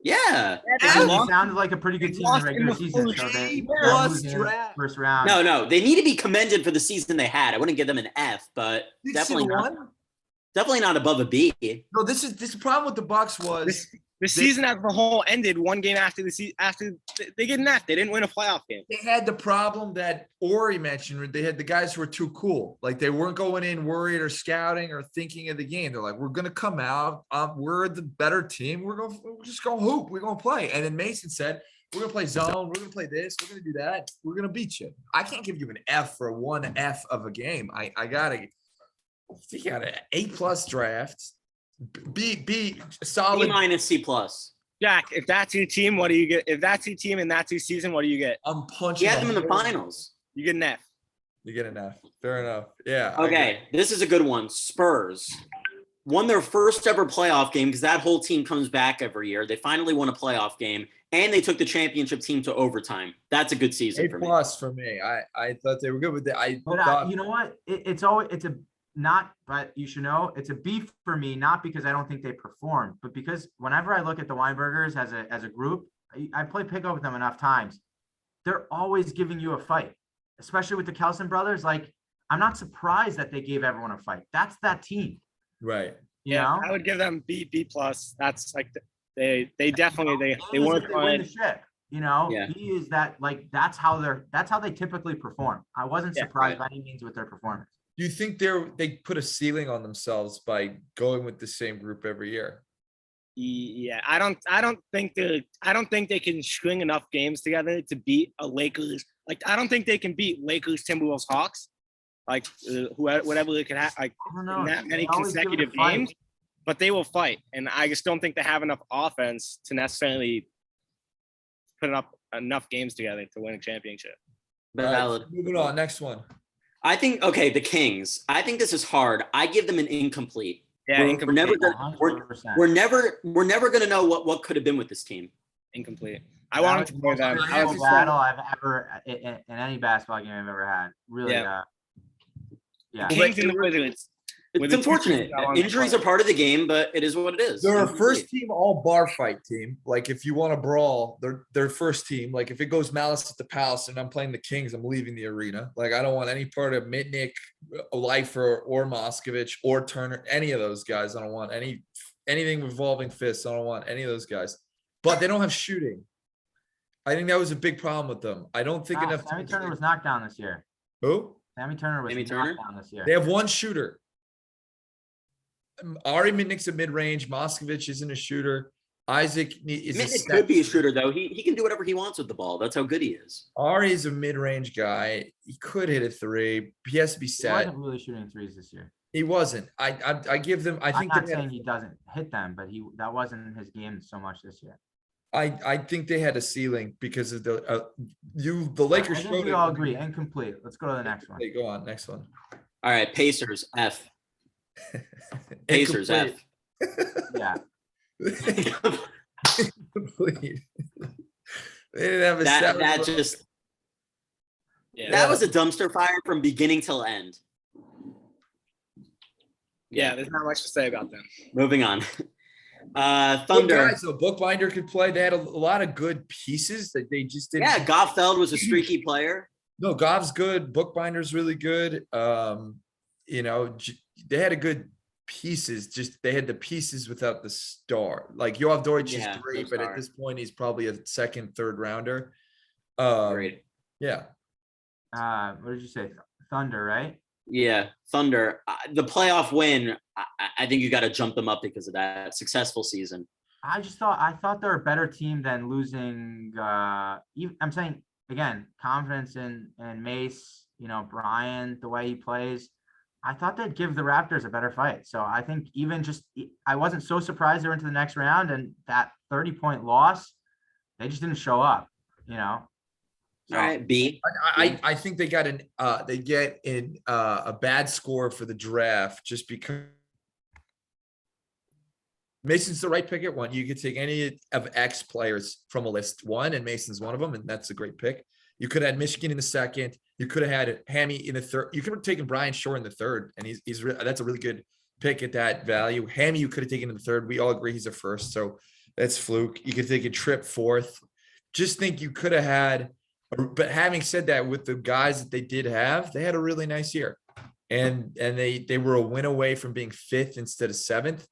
S1: Yeah.
S3: They sounded like a pretty good team in the regular season. So they first round.
S1: No, they need to be commended for the season they had. I wouldn't give them an F, but definitely not above a B.
S2: No, this problem with the Bucks was
S4: The season as a whole ended one game after after they get an F. They didn't win a playoff game.
S2: they had the problem that Ori mentioned. Where they had the guys who were too cool. Like they weren't going in worried or scouting or thinking of the game. They're like, we're going to come out. We're the better team. We're just going to hoop. We're going to play. And then Mason said, we're going to play zone. We're going to play this. We're going to do that. We're going to beat you. I can't give you an F for one F of a game. I got to – you got an A+ draft. B solid.
S1: B minus C+.
S4: Jack, if that's your team, what do you get? If that's your team and that's your season, what do you get?
S2: I'm punching.
S1: You had them in the finals.
S4: You get an F.
S2: You get an F. Fair enough. Yeah.
S1: Okay, this is a good one. Spurs won their first ever playoff game because that whole team comes back every year. They finally won a playoff game, and they took the championship team to overtime. That's a good season for me.
S2: A+ for me. I thought they were good with it.
S3: You know what? It's a not, but you should know it's a B for me, not because I don't think they perform, but because whenever I look at the Weinbergers as a group, I play pickup with them enough times. They're always giving you a fight, especially with the Kelson brothers. Like, I'm not surprised that they gave everyone a fight. That's that team.
S2: Right.
S3: You know?
S4: I would give them B+. That's like they definitely they weren't
S3: they win the
S4: fine.
S3: ship. You know,
S1: Yeah.
S3: he is that, like, that's how they typically perform. I wasn't surprised by any means with their performance.
S2: Do you think they put a ceiling on themselves by going with the same group every year?
S4: Yeah, I don't think they can string enough games together to beat a Lakers. Like, I don't think they can beat Lakers, Timberwolves, Hawks. Like whatever they could have, like
S3: I don't know.
S4: in that many
S3: They always give it a
S4: consecutive
S3: fight.
S4: games. But they will fight, and I just don't think they have enough offense to necessarily put up enough games together to win a championship.
S1: Valid.
S2: Moving on. Next one.
S1: I think the Kings. I think this is hard. I give them an incomplete.
S4: Yeah,
S1: We're never gonna,
S3: 100%.
S1: we're never gonna know what could have been with this team.
S4: Incomplete. I wanted to play them.
S3: I was battle I've ever in any basketball game I've ever had. Really,
S4: Yeah.
S3: yeah.
S4: Kings and the Wizards.
S1: It's unfortunate. Injuries are part of the game, but it is what it is.
S2: They're a first team all bar fight team. Like if you want to brawl, they're first team. Like if it goes Malice at the Palace and I'm playing the Kings, I'm leaving the arena. Like I don't want any part of Mitnick, Leifer, or Moskovich or Turner, any of those guys. I don't want anything involving fists. I don't want any of those guys. But they don't have shooting. I think that was a big problem with them. I don't think enough.
S3: Sammy Turner was knocked down this year.
S2: Who?
S3: Sammy Turner was knocked down this year.
S2: They have one shooter. Ari Mitnick's a mid-range. Moskovich isn't a shooter. Isaac is
S1: Mitnick could be a shooter though. He can do whatever he wants with the ball. That's how good he is.
S2: Ari is a mid-range guy. He could hit a three. He has to be
S3: He
S2: set.
S3: wasn't really shooting threes this year.
S2: He wasn't. I give them.
S3: I'm not saying he doesn't hit them, but that wasn't his game so much this year.
S2: I think they had a ceiling because of the Lakers.
S3: I think we all agree. Incomplete. Let's go to the next one.
S2: Okay, go on. Next one.
S1: All right, Pacers F. Pacers F.
S3: Yeah.
S2: Incomplete. They didn't have a
S1: that just that was a dumpster fire from beginning till end.
S4: Yeah, there's not much to say about them.
S1: Moving on.
S2: Good
S1: Thunder.
S2: guys, so Bookbinder could play. They had a lot of good pieces that they just didn't.
S1: Yeah, Goffeld was a streaky player.
S2: No, Goff's good. Bookbinder's really good. You know, they had a good pieces. Just they had the pieces without the star. Like Yoav Deutsch is great, but at this point he's probably a second, third rounder.
S1: Great.
S2: Yeah.
S3: What did you say? Thunder, right?
S1: Yeah, Thunder. The playoff win, I think you got to jump them up because of that successful season.
S3: I thought they're a better team than losing. I'm saying again, confidence in Mace. You know, Brian, the way he plays. I thought they'd give the Raptors a better fight. So I think I wasn't so surprised they're into the next round, and that 30-point loss, they just didn't show up. You know.
S1: All right, B.
S2: I think they get a bad score for the draft just because Mason's the right pick at 1. You could take any of X players from a list 1, and Mason's one of them, and that's a great pick. You could have had Michigan in the 2nd. You could have had Hammy in the 3rd. You could have taken Brian Shore in the 3rd, and that's a really good pick at that value. Hammy you could have taken in the 3rd. We all agree he's a 1st, so that's fluke. You could take a Trip 4th. Just think you could have had. But having said that, with the guys that they did have, they had a really nice year, and they were a win away from being 5th instead of 7th.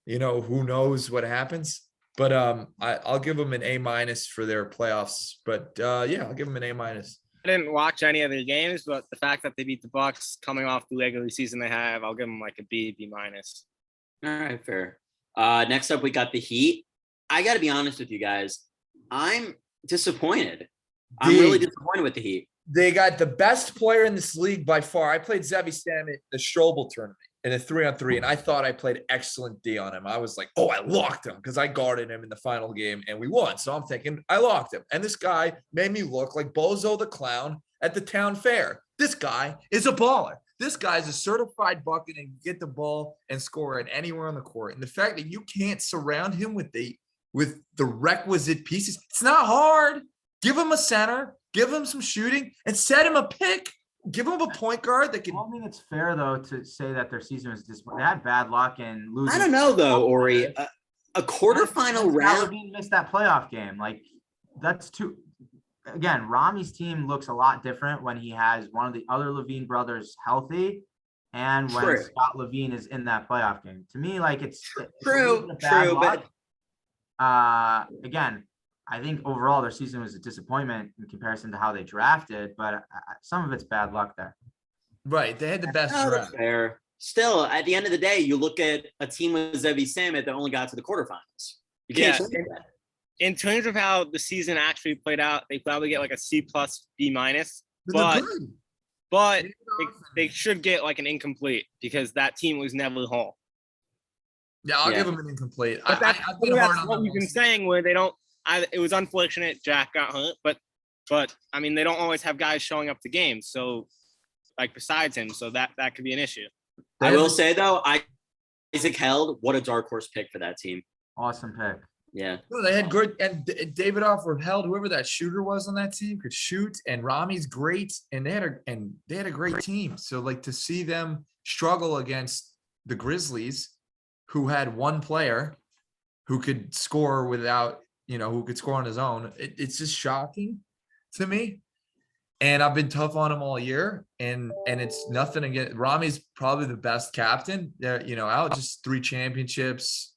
S2: You know, who knows what happens? But I'll give them an A- for their playoffs. But yeah, I'll give them an A-.
S4: I didn't watch any of their games, but the fact that they beat the Bucks coming off the regular season they have, I'll give them like a B-.
S1: All right, fair. Next up, we got the Heat. I got to be honest with you guys. I'm disappointed. I'm really disappointed with the Heat.
S2: They got the best player in this league by far. I played Zevi Stam at the Strobel tournament in a 3-on-3, and I thought I played excellent D on him. I was like, oh, I locked him because I guarded him in the final game, and we won. So I'm thinking, I locked him. And this guy made me look like Bozo the Clown at the town fair. This guy is a baller. This guy's a certified bucket and get the ball and score it anywhere on the court. And the fact that you can't surround him with the requisite pieces, it's not hard. Give him a center, give him some shooting, and set him a pick. Give him a point guard that can.
S3: I don't think it's fair though to say that their season was disappointing. They had bad luck and losing.
S1: I don't know though, Ori. A quarterfinal round.
S3: Levine missed that playoff game. Like that's too. Again, Rami's team looks a lot different when he has one of the other Levine brothers healthy, and when Scott Levine is in that playoff game. To me, like it's
S1: true.
S3: But again. I think overall their season was a disappointment in comparison to how they drafted, but some of it's bad luck there.
S2: Right. They had the best draft.
S1: Fair. Still, at the end of the day, you look at a team with Zevi Samit that only got to the quarterfinals. You can't say that.
S4: In terms of how the season actually played out, they probably get like a C+, B-. But they should get like an incomplete because that team was never whole.
S2: Yeah, I'll give them an incomplete.
S4: But that's what we've been saying where they don't. It was unfortunate Jack got hurt, but I mean they don't always have guys showing up to games. So, like besides him, so that could be an issue.
S1: I will say though, Isaac Held, what a dark horse pick for that team.
S3: Awesome pick.
S1: Yeah.
S2: No, they had good and Davidoff or Held, whoever that shooter was on that team, could shoot, and Rami's great, and they had a great team. So like to see them struggle against the Grizzlies, who had one player who could score without. Who could score on his own. It's just shocking to me. And I've been tough on him all year. And it's nothing against Rami's probably the best captain. Out just 3 championships,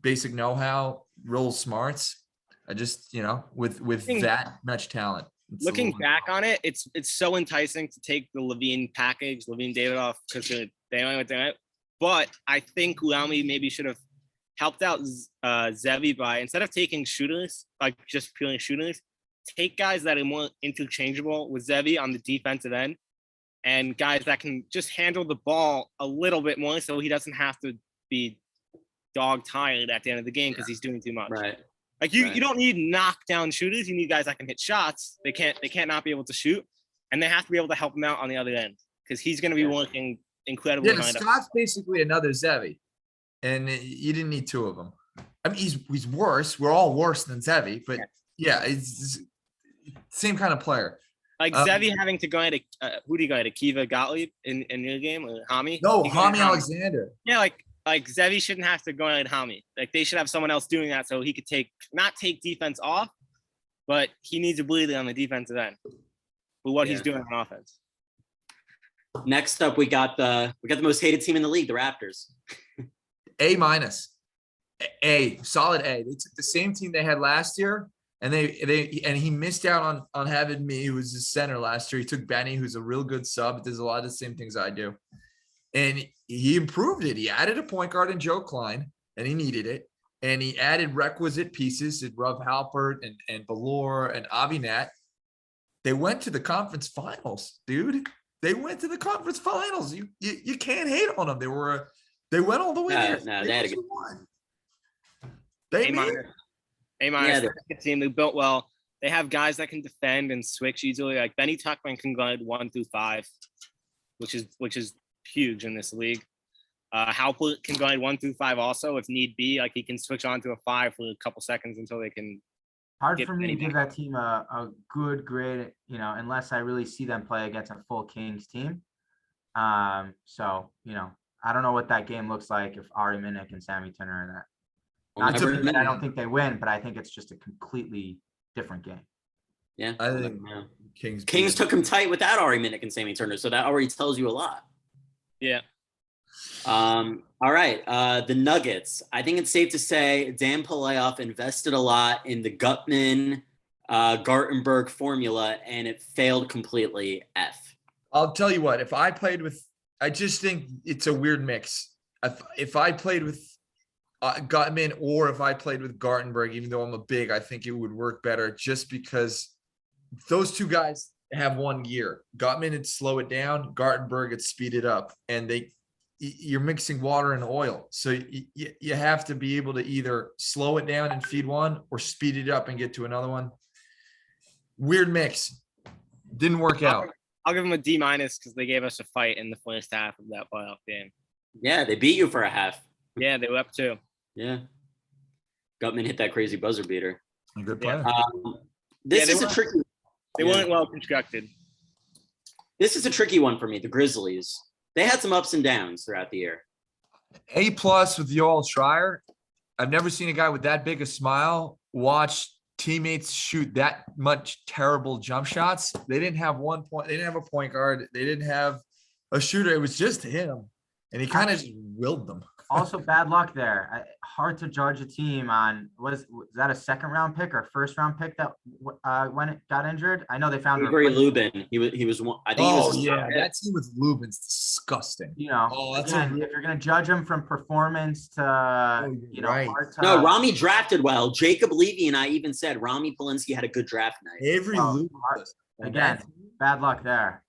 S2: basic know-how, real smarts. I just, with that much talent.
S4: Looking back on it, it's so enticing to take the Levine package, Levine Davidoff, because they only went there. But I think Lamy maybe should have helped out Zevi by, instead of taking shooters, like just purely shooters, take guys that are more interchangeable with Zevi on the defensive end and guys that can just handle the ball a little bit more so he doesn't have to be dog tired at the end of the game because he's doing too much.
S1: Right.
S4: Like you don't need knockdown shooters. You need guys that can hit shots. They can't not be able to shoot, and they have to be able to help him out on the other end because he's going to be working incredibly hard.
S2: Scott's basically another Zevi. and you didn't need two of them. I mean, he's worse. We're all worse than Zevi, but yeah, it's same kind of player.
S4: Like Zevi having to go into who do you go into Kiva Gottlieb in your game or Hami?
S2: No, Hami Alexander.
S4: Yeah, like Zevi shouldn't have to go into Hami. Like they should have someone else doing that so he could not take defense off, but he needs to bleed on the defensive end for what he's doing on offense.
S1: Next up, we got the most hated team in the league, the Raptors.
S2: A-, solid A. They took the same team they had last year, and he missed out on having me, who was his center last year. He took Benny, who's a real good sub. Does a lot of the same things I do, and he improved it. He added a point guard in Joe Klein, and he needed it, and he added requisite pieces in Rob Halpert and Valor and Avinat. They went to the conference finals, dude. They went to the conference finals. You can't hate on them. They went all the way there.
S1: No, they had a good
S2: one. They made it.
S4: A-, good team. They built well. They have guys that can defend and switch easily. Like Benny Tuckman can go 1 through 5, which is huge in this league. Halpert can go 1 through 5 also if need be. Like he can switch on to a 5 for a couple seconds until they can.
S3: Hard for me to give that team a good grade, unless I really see them play against a full Kings team. So, I don't know what that game looks like if Ari Minnick and Sammy Turner are there. I don't think they win, but I think it's just a completely different game.
S1: Yeah.
S2: I think
S1: Kings took him tight without Ari Minnick and Sammy Turner, so that already tells you a lot.
S4: Yeah.
S1: All right. The Nuggets. I think it's safe to say Dan Palayoff invested a lot in the Gutman, Gartenberg formula, and it failed completely. F.
S2: I'll tell you what, I just think it's a weird mix. If I played with Gutman or if I played with Gartenberg, even though I'm a big, I think it would work better just because those two guys have 1 year. Gutman would slow it down. Gartenberg would speed it up, and you're mixing water and oil. So you have to be able to either slow it down and feed one or speed it up and get to another one. Weird mix. Didn't work out.
S4: I'll give them a D- because they gave us a fight in the first half of that playoff game.
S1: Yeah, they beat you for a half.
S4: Yeah, they were up 2.
S1: Yeah. Gutman hit that crazy buzzer beater.
S2: A good player.
S1: This is a tricky.
S4: They weren't well constructed.
S1: This is a tricky one for me. The Grizzlies. They had some ups and downs throughout the year.
S2: A+ with Yoel Schreier. I've never seen a guy with that big a smile watch teammates shoot that much terrible jump shots. They didn't have 1 point. They didn't have a point guard. They didn't have a shooter. It was just him, and he kind of just willed them.
S3: Also, bad luck there. Hard to judge a team on. Was that a second round pick or first round pick that when it got injured? I know they found
S1: Avery Lubin. He was one. I think.
S2: That team with Lubin's disgusting.
S3: if you're gonna judge him from performance to
S2: right.
S1: No, Rami drafted well. Jacob Levy and I even said Rami Polinsky had a good draft night.
S2: Avery Lubin.
S3: Again, bad luck there.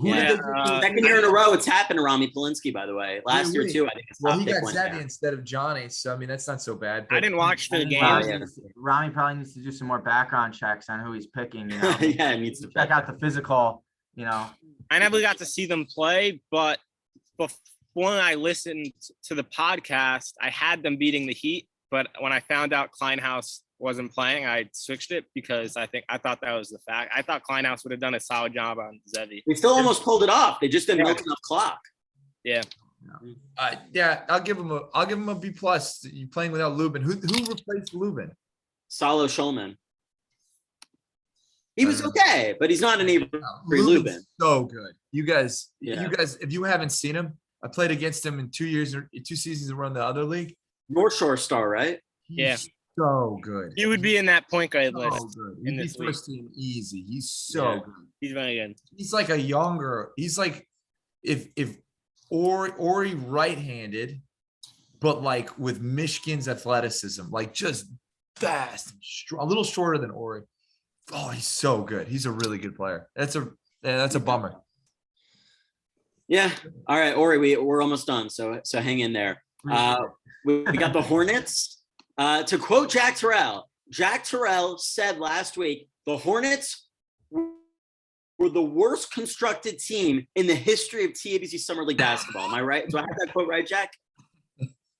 S1: Second year in a row, it's happened to Rami Polinsky, by the way. Last year, too, I think it's
S2: he got Zevi instead of Johnny, so, I mean, that's not so bad.
S4: I didn't watch the game.
S3: Rami probably needs to do some more background checks on who he's picking,
S1: Yeah, he needs to
S3: check out the physical,
S4: I never got to see them play, but before I listened to the podcast, I had them beating the Heat, but when I found out Kleinhaus wasn't playing, I switched it because I thought that was the fact. I thought Kleinhaus would have done a solid job on Zevi.
S1: They still almost pulled it off. They just didn't milk enough clock.
S4: Yeah.
S2: I'll give him a B+. You playing without Lubin. Who replaced Lubin?
S1: Salo Shulman. He was okay, but he's not an Avery Lubin.
S2: So good. You guys, if you haven't seen him, I played against him in 2 seasons around the other league.
S1: North Shore star, right?
S2: He's so good.
S4: He would be in that point guard list.
S2: Good. In this first team, easy. He's so good.
S4: He's very good.
S2: He's like he's like if Ori right-handed, but like with Michigan's athleticism, like just fast, a little shorter than Ori. Oh, he's so good. He's a really good player. That's a bummer.
S1: Yeah. All right, Ori, we're almost done. So hang in there. We got the Hornets. To quote Jack Terrell said last week, the Hornets were the worst constructed team in the history of TABC Summer League basketball. Am I right? Do I have that quote right, Jack?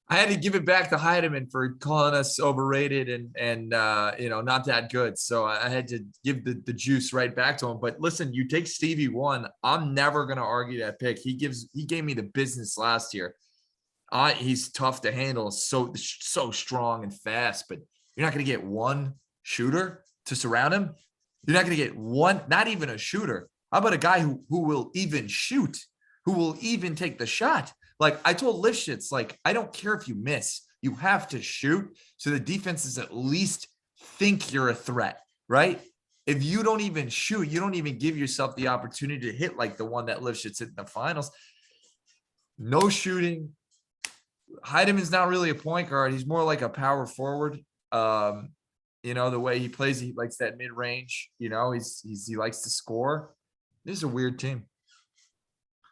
S2: I had to give it back to Heidemann for calling us overrated and not that good. So I had to give the juice right back to him. But listen, you take Stevie 1. I'm never gonna argue that pick. He gave me the business last year. He's tough to handle, so strong and fast. But you're not gonna get one shooter to surround him. You're not gonna get one, not even a shooter. How about a guy who will even shoot, who will even take the shot? Like I told Lifshitz, like, I don't care if you miss, you have to shoot. So the defenses at least think you're a threat, right? If you don't even shoot, you don't even give yourself the opportunity to hit like the one that Lifshitz hit in the finals. No shooting. Heidemann's not really a point guard. He's more like a power forward. The way he plays, he likes that mid-range, he likes to score. This is a weird team.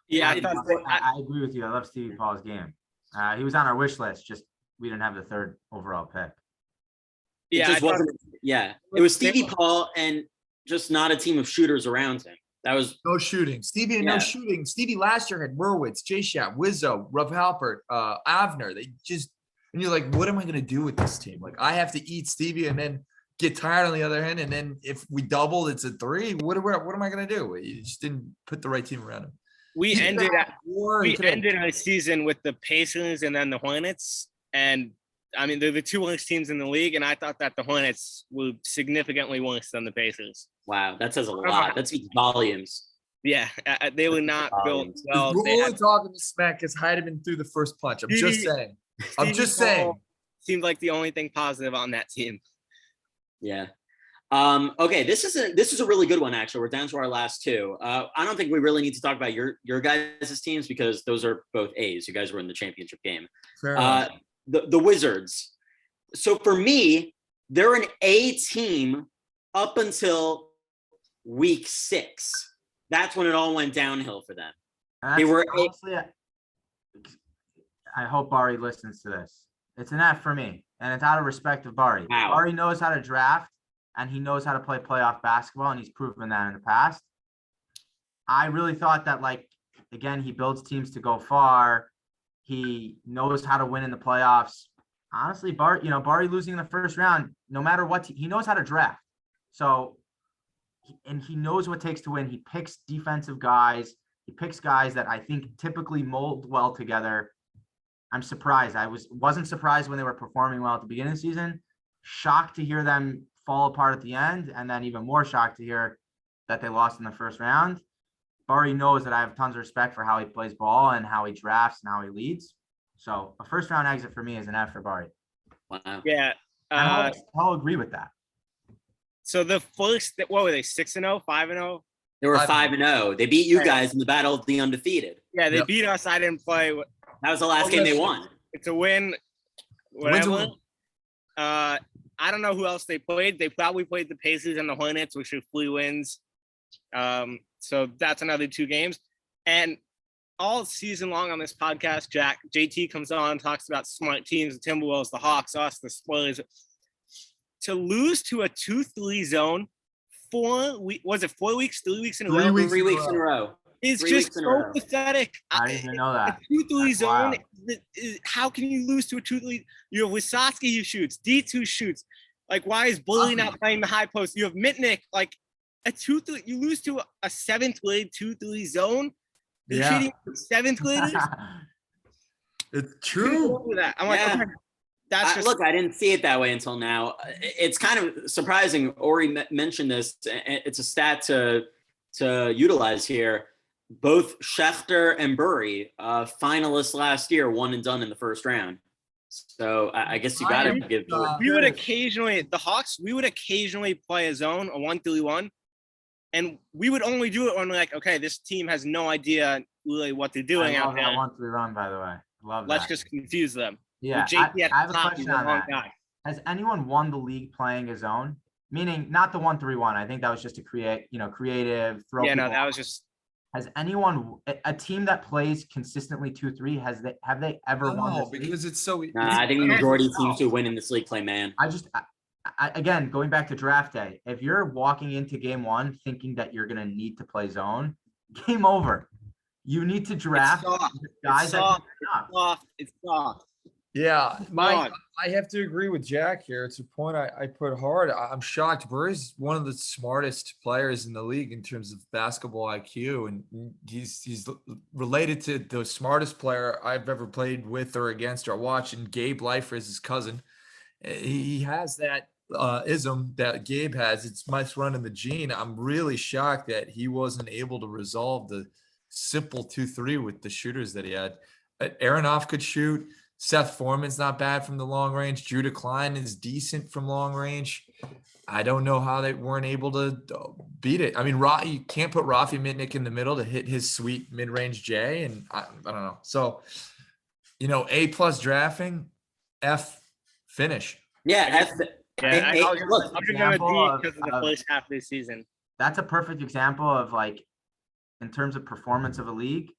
S4: Yeah,
S3: I agree with you. I love Stevie Paul's game. He was on our wish list. Just we didn't have the 3rd overall pick.
S1: It was Stevie Paul and just not a team of shooters around him. That was
S2: no shooting. Stevie and no shooting. Stevie last year had Merwitz, J-Shat, Wizzo, Rob Halpert, Avner. And you're like, what am I going to do with this team? Like, I have to eat Stevie and then get tired on the other hand. And then if we double, it's a 3. What am I going to do? You just didn't put the right team around him.
S4: We ended our season with the Pacers and then the Hornets. And I mean, they're the 2 worst teams in the league. And I thought that the Hornets were significantly worse than the Pacers.
S1: Wow. That says a lot. That speaks volumes.
S4: Yeah. They were not built well.
S2: We're only talking to smack because Heidemann threw the first punch. I'm just saying.
S4: Seemed like the only thing positive on that team.
S1: Yeah. Okay, this is a really good one, actually. We're down to our last 2. I don't think we really need to talk about your guys' teams because those are both A's. You guys were in the championship game. The Wizards. So for me, they're an A team up until week 6. That's when it all went downhill for them. They were
S3: honestly, I hope Bari listens to this. It's an F for me, and it's out of respect of Bari.
S1: Wow.
S3: Bari knows how to draft. And he knows how to play playoff basketball, and he's proven that in the past. I really thought that, again, he builds teams to go far. He knows how to win in the playoffs. Honestly, Bari losing in the first round, no matter what, he knows how to draft. So, and he knows what it takes to win. He picks defensive guys. He picks guys that I think typically mold well together. I'm surprised. I wasn't surprised when they were performing well at the beginning of the season. Shocked to hear them fall apart at the end, and then even more shocked to hear that they lost in the first round. Bari knows that I have tons of respect for how he plays ball and how he drafts and how he leads. So a first round exit for me is an F for Bari.
S1: Wow.
S4: Yeah.
S3: I'll agree with that.
S4: So the first, what were they, 6-0, 5-0?
S1: They were 5-0. They beat you guys in the battle of the undefeated.
S4: Yeah, they beat us. I didn't play.
S1: That was the last game they won.
S4: It's a win. Whatever. I don't know who else they played. They probably played the Pacers and the Hornets, which are 3 wins. So that's another 2 games. And all season long on this podcast, JT comes on and talks about smart teams, the Timberwolves, the Hawks, us, the Spoilers. To lose to a 2-3 zone 4 weeks, 3 weeks in a row?
S1: 3 weeks in a row.
S4: It's just so pathetic.
S3: I didn't even know that.
S4: A 2-3 zone. How can you lose to a 2-3? You have Wisocki who shoots, D2 shoots. Like, why is Bully not playing the high post? You have Mitnick. Like, a 2-3. You lose to a 7th grade 2-3 zone. You're cheating 7th graders.
S2: It's true.
S4: I'm like, okay, that's just.
S1: Look, I didn't see it that way until now. It's kind of surprising. Ori mentioned this. It's a stat to utilize here. Both Schefter and Burry, finalists last year, one and done in the first round. So I guess you got to give.
S4: We would occasionally, the Hawks, we would occasionally play a zone, a 1-3-1, and we would only do it when we're like, okay, this team has no idea really what they're doing out there.
S3: 1-3-1, by the way. Love that.
S4: Let's just confuse them.
S3: Yeah, I have a question on that. Has anyone won the league playing a zone? Meaning not the 1-3-1. I think that was just to create, creative throw.
S4: Yeah, no, that was just.
S3: Has anyone, a team that plays consistently 2-3, have they ever won this
S2: because
S3: league?
S2: it's so.
S1: I think the majority of teams who win in this league play man.
S3: Again, going back to draft day, if you're walking into game 1 thinking that you're going to need to play zone, game over. You need to draft
S4: guys. It's soft.
S2: Yeah,
S4: on.
S2: I have to agree with Jack here. It's a point I put hard. I'm shocked. Burry's one of the smartest players in the league in terms of basketball IQ, and he's related to the smartest player I've ever played with or against or watched. And Gabe Lifer is his cousin. He has that ism that Gabe has. It's must run in the gene. I'm really shocked that he wasn't able to resolve the simple 2-3 with the shooters that he had. Aronoff could shoot. Seth Foreman's not bad from the long range. Judah Klein is decent from long range. I don't know how they weren't able to beat it. I mean, you can't put Rafi Mitnick in the middle to hit his sweet mid-range J, and I don't know. So, A+ drafting, F finish.
S1: Yeah,
S3: That's
S4: I'll give them a D
S3: example
S4: because of the first half of the season.
S3: a perfect example of like, in terms of performance of a league,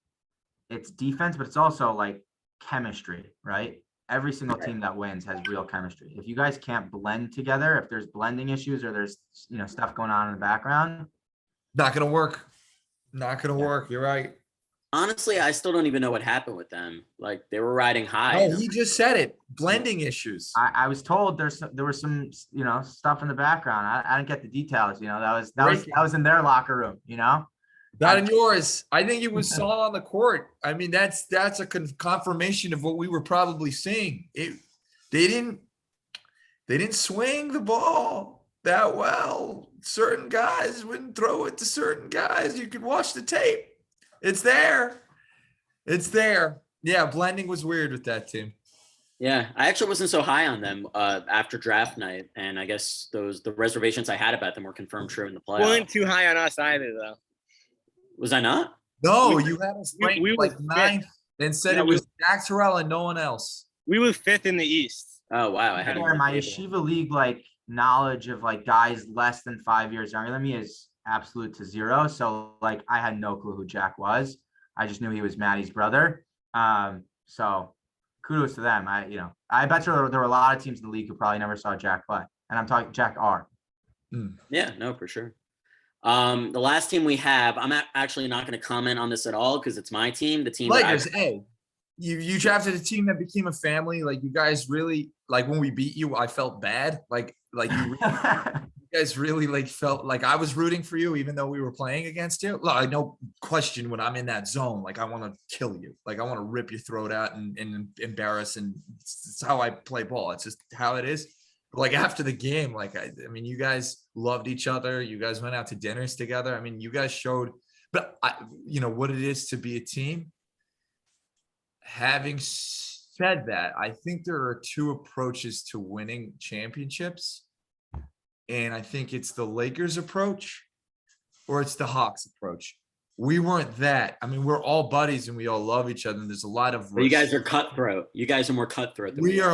S3: it's defense, but it's also like chemistry, right? Every single team that wins has real chemistry. If you guys can't blend together, if there's blending issues or there's stuff going on in the background,
S2: Not gonna work. Not gonna work. You're right.
S1: honestly, I still don't even know what happened with them. Like they were riding high.
S2: Oh, he just said it. Blending issues.
S3: I was told there was some stuff in the background. I didn't get the details. That was in their locker room.
S2: Not in yours. I think it was Saul on the court. I mean, that's a confirmation of what we were probably seeing. They didn't swing the ball that well. Certain guys wouldn't throw it to certain guys. You could watch the tape. It's there. It's there. Yeah, blending was weird with that team.
S1: Yeah, I actually wasn't so high on them after draft night, and I guess the reservations I had about them were confirmed true in the playoffs.
S4: Weren't too high on us either, though.
S1: Was I not?
S2: No, you had us ranked
S4: we
S2: like
S4: were
S2: ninth and said
S4: Yeah,
S2: it was Jack Terrell and no one else.
S4: We were 5th in the East.
S1: Oh wow, I had
S3: My yeshiva league knowledge of guys less than 5 years younger than me is absolute to zero. So I had no clue who Jack was. I just knew he was Maddie's brother. So kudos to them. I bet you there were a lot of teams in the league who probably never saw Jack play. And I'm talking Jack R.
S1: Yeah, no, for sure. The last team we have, I'm actually not going to comment on this at all because it's my team. The team
S2: Lakers. Hey, you drafted a team that became a family. Like you guys really when we beat you, I felt bad. You guys really felt like I was rooting for you, even though we were playing against you. Look, no question when I'm in that zone, I want to kill you. I want to rip your throat out and embarrass. And it's how I play ball. It's just how it is. After the game, I mean, you guys loved each other. You guys went out to dinners together. I mean, you guys showed, but what it is to be a team. Having said that, I think there are two approaches to winning championships. And I think it's the Lakers approach or it's the Hawks approach. We weren't that. I mean, we're all buddies and we all love each other. And there's a lot of.
S1: You guys are cutthroat. You guys are more cutthroat.
S2: We are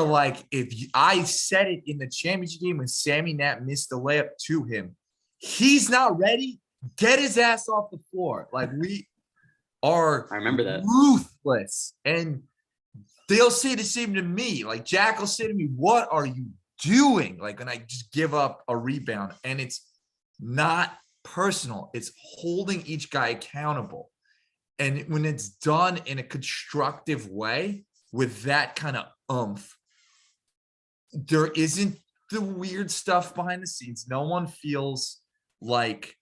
S2: I said it in the championship game when Sammy Knapp missed the layup to him. He's not ready. Get his ass off the floor. We are.
S1: I remember that.
S2: Ruthless. And they'll say the same to me. Jack will say to me, "What are you doing?" When I just give up a rebound, and it's not personal. It's holding each guy accountable. And when it's done in a constructive way with that kind of oomph, there isn't the weird stuff behind the scenes. No one feels like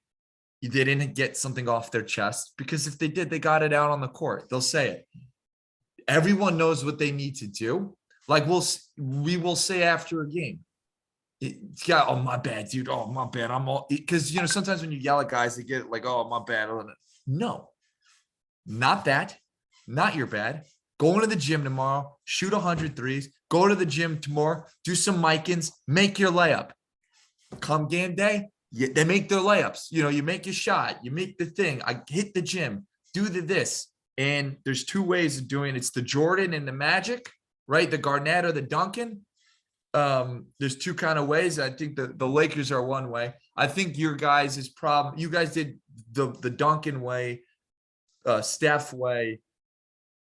S2: they didn't get something off their chest, because if they did, they got it out on the court. They'll say it. Everyone knows what they need to do. We will say after a game, oh, my bad, dude. Oh, my bad. I'm all, because, sometimes when you yell at guys, they get oh, my bad. No, not that. Not your bad. Go into the gym tomorrow, shoot 100 threes, go to the gym tomorrow, do some mic-ins, make your layup. Come game day, they make their layups. You make your shot, you make the thing. I hit the gym, do this. And there's two ways of doing it. It's the Jordan and the Magic, right? The Garnett or the Duncan. There's two kind of ways. I think the Lakers are one way. I think your guys' problem, you guys did the Duncan way, Steph way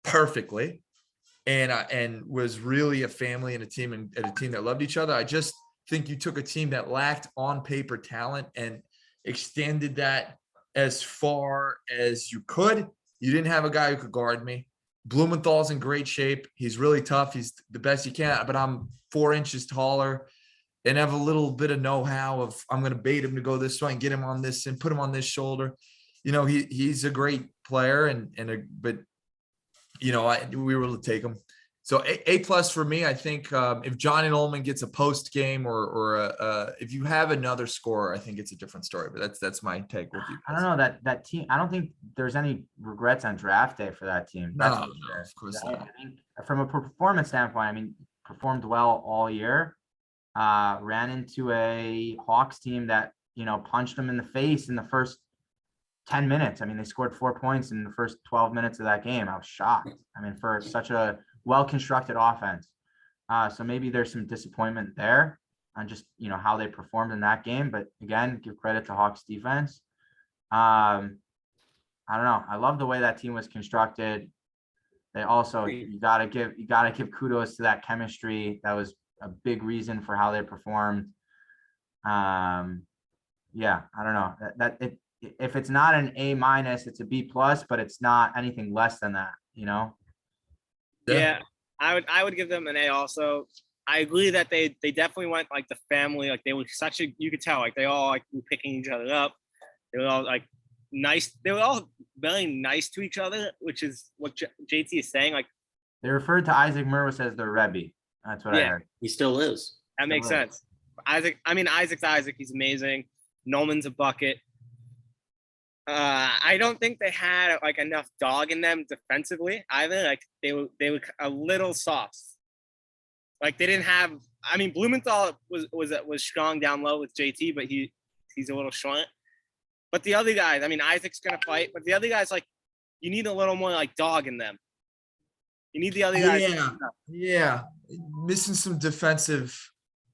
S2: perfectly, and was really a family and a team that loved each other. I just think you took a team that lacked on paper talent and extended that as far as you could. You didn't have a guy who could guard me. Blumenthal's in great shape. He's really tough. He's the best he can, but I'm 4 inches taller and have a little bit of know-how of I'm going to bait him to go this way and get him on this and put him on this shoulder. You know, he's a great player but you know, we were able to take him. So A plus for me. I think if Johnny Ullman gets a post game or if you have another scorer, I think it's a different story. But that's my take with you.
S3: I don't know that team. I don't think there's any regrets on draft day for that team. That's
S2: No,
S3: for sure.
S2: of course
S3: I
S2: not.
S3: think from a performance standpoint, I mean, performed well all year. Ran into a Hawks team that, you know, punched them in the face in the first 10 minutes. I mean, they scored 4 points in the first 12 minutes of that game. I was shocked. I mean, for such a well-constructed offense. So maybe there's some disappointment there on just, you know, how they performed in that game. But again, give credit to Hawks defense. I don't know. I love the way that team was constructed. They also, you gotta give kudos to that chemistry. That was a big reason for how they performed. Yeah, I don't know if it's not an A minus, it's a B plus, but it's not anything less than that, you know?
S4: Yeah, I would give them an A also. I agree that they definitely went like the family, like they were you could tell like they all like were picking each other up. They were all like nice. They were all very nice to each other, which is what JT is saying. Like
S3: they referred to Isaac Merwis as their Rebbe. That's what I heard.
S1: He still is.
S4: That makes sense. Isaac's Isaac. He's amazing. Nolan's a bucket. I don't think they had like enough dog in them defensively either. Like they were a little soft. Like they didn't have. I mean, Blumenthal was strong down low with JT, but he's a little short. But the other guys, I mean, Isaac's gonna fight, but the other guys, like, you need a little more like dog in them. You need the other guys.
S2: Yeah, missing some defensive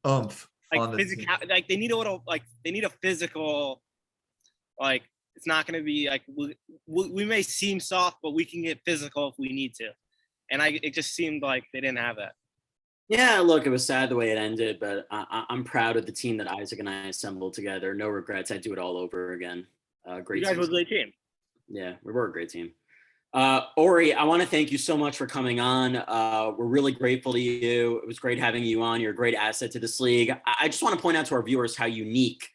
S2: oomph.
S4: Like physical, like they need a physical, like. It's not going to be like we may seem soft, but we can get physical if we need to. And it just seemed like they didn't have that.
S1: Yeah, look, it was sad the way it ended, but I'm proud of the team that Isaac and I assembled together. No regrets. I'd do it all over again. Great.
S4: You guys were a great team.
S1: Yeah, we were a great team. Ori, I want to thank you so much for coming on. We're really grateful to you. It was great having you on. You're a great asset to this league. I just want to point out to our viewers how unique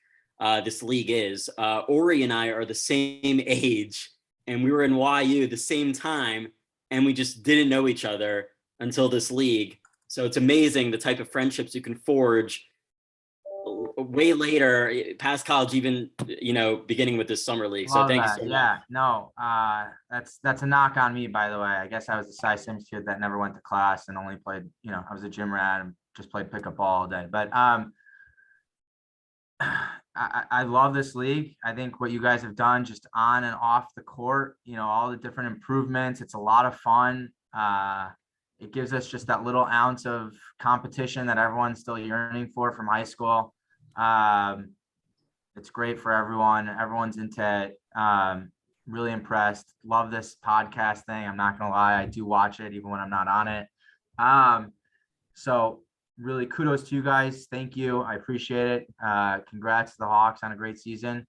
S1: this league is. Ori and I are the same age, and we were in YU the same time, and we just didn't know each other until this league. So it's amazing the type of friendships you can forge way later, past college, even, you know, beginning with this summer league. So thank you so much.
S3: Yeah, no, that's a knock on me, by the way. I guess I was a Cy Sims kid that never went to class and only played, you know, I was a gym rat and just played pickup ball all day. But I love this league. I think what you guys have done just on and off the court, you know, all the different improvements, it's a lot of fun. It gives us just that little ounce of competition that everyone's still yearning for from high school. It's great for everyone. Everyone's into it. Really impressed. Love this podcast thing. I'm not going to lie. I do watch it even when I'm not on it. So really kudos to you guys. Thank you. I appreciate it. Congrats to the Hawks on a great season.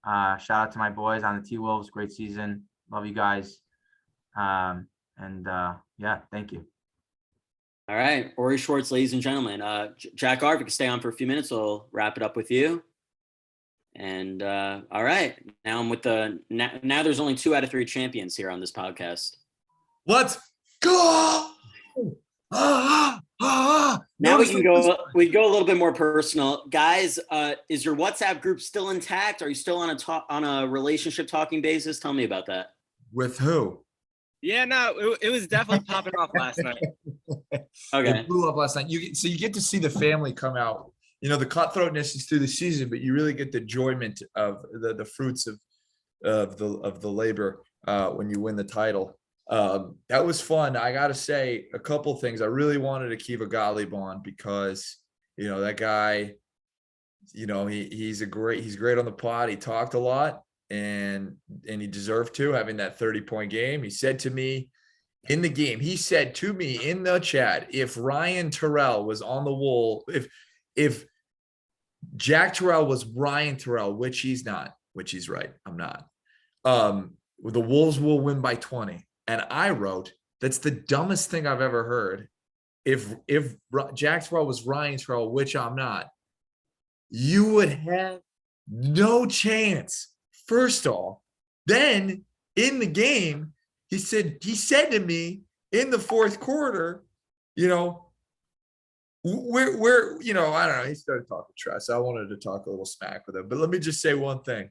S3: Shout out to my boys on the T-Wolves. Great season. Love you guys. Yeah, thank you.
S1: All right. Ori Schwartz, ladies and gentlemen. Jack Attack, if you can stay on for a few minutes, we'll wrap it up with you. And all right. Now I'm with now there's only 2 out of 3 champions here on this podcast.
S2: Let's go.
S1: Now we go a little bit more personal. Guys, is your WhatsApp group still intact? Are you still on a relationship talking basis? Tell me about that.
S2: With who?
S4: Yeah, no, it was definitely popping off last night.
S1: Okay.
S2: It blew up last night. So you get to see the family come out. You know, the cutthroatness is through the season, but you really get the enjoyment of the fruits of the labor when you win the title. That was fun. I got to say a couple things. I really wanted Akiva Gottlieb on because, you know, that guy, you know, he's great on the pod. He talked a lot and he deserved to, having that 30-point game. He said to me in the game, he said to me in the chat, if Ryan Terrell was on the wall, if Jack Terrell was Ryan Terrell, which he's not, which he's right, I'm not, the Wolves will win by 20. And I wrote, That's the dumbest thing I've ever heard. If Jack Terrell was Ryan Terrell, which I'm not, you would have no chance. First off, then in the game, he said to me in the fourth quarter, you know, we're you know, I don't know. He started talking trash. So I wanted to talk a little smack with him. But let me just say one thing.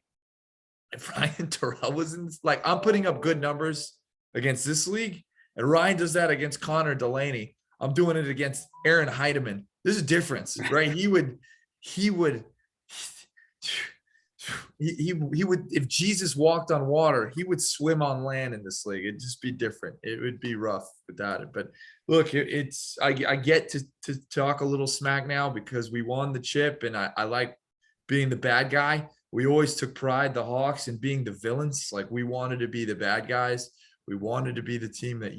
S2: If Ryan Terrell was in, like, I'm putting up good numbers against this league, and Ryan does that against Connor Delaney, I'm doing it against Aaron Heidemann. There's a difference, right? He would, if Jesus walked on water, he would swim on land in this league. It'd just be different. It would be rough without it. But look, I get to talk a little smack now because we won the chip, and I like being the bad guy. We always took pride, the Hawks, in being the villains. Like, we wanted to be the bad guys. We wanted to be the team that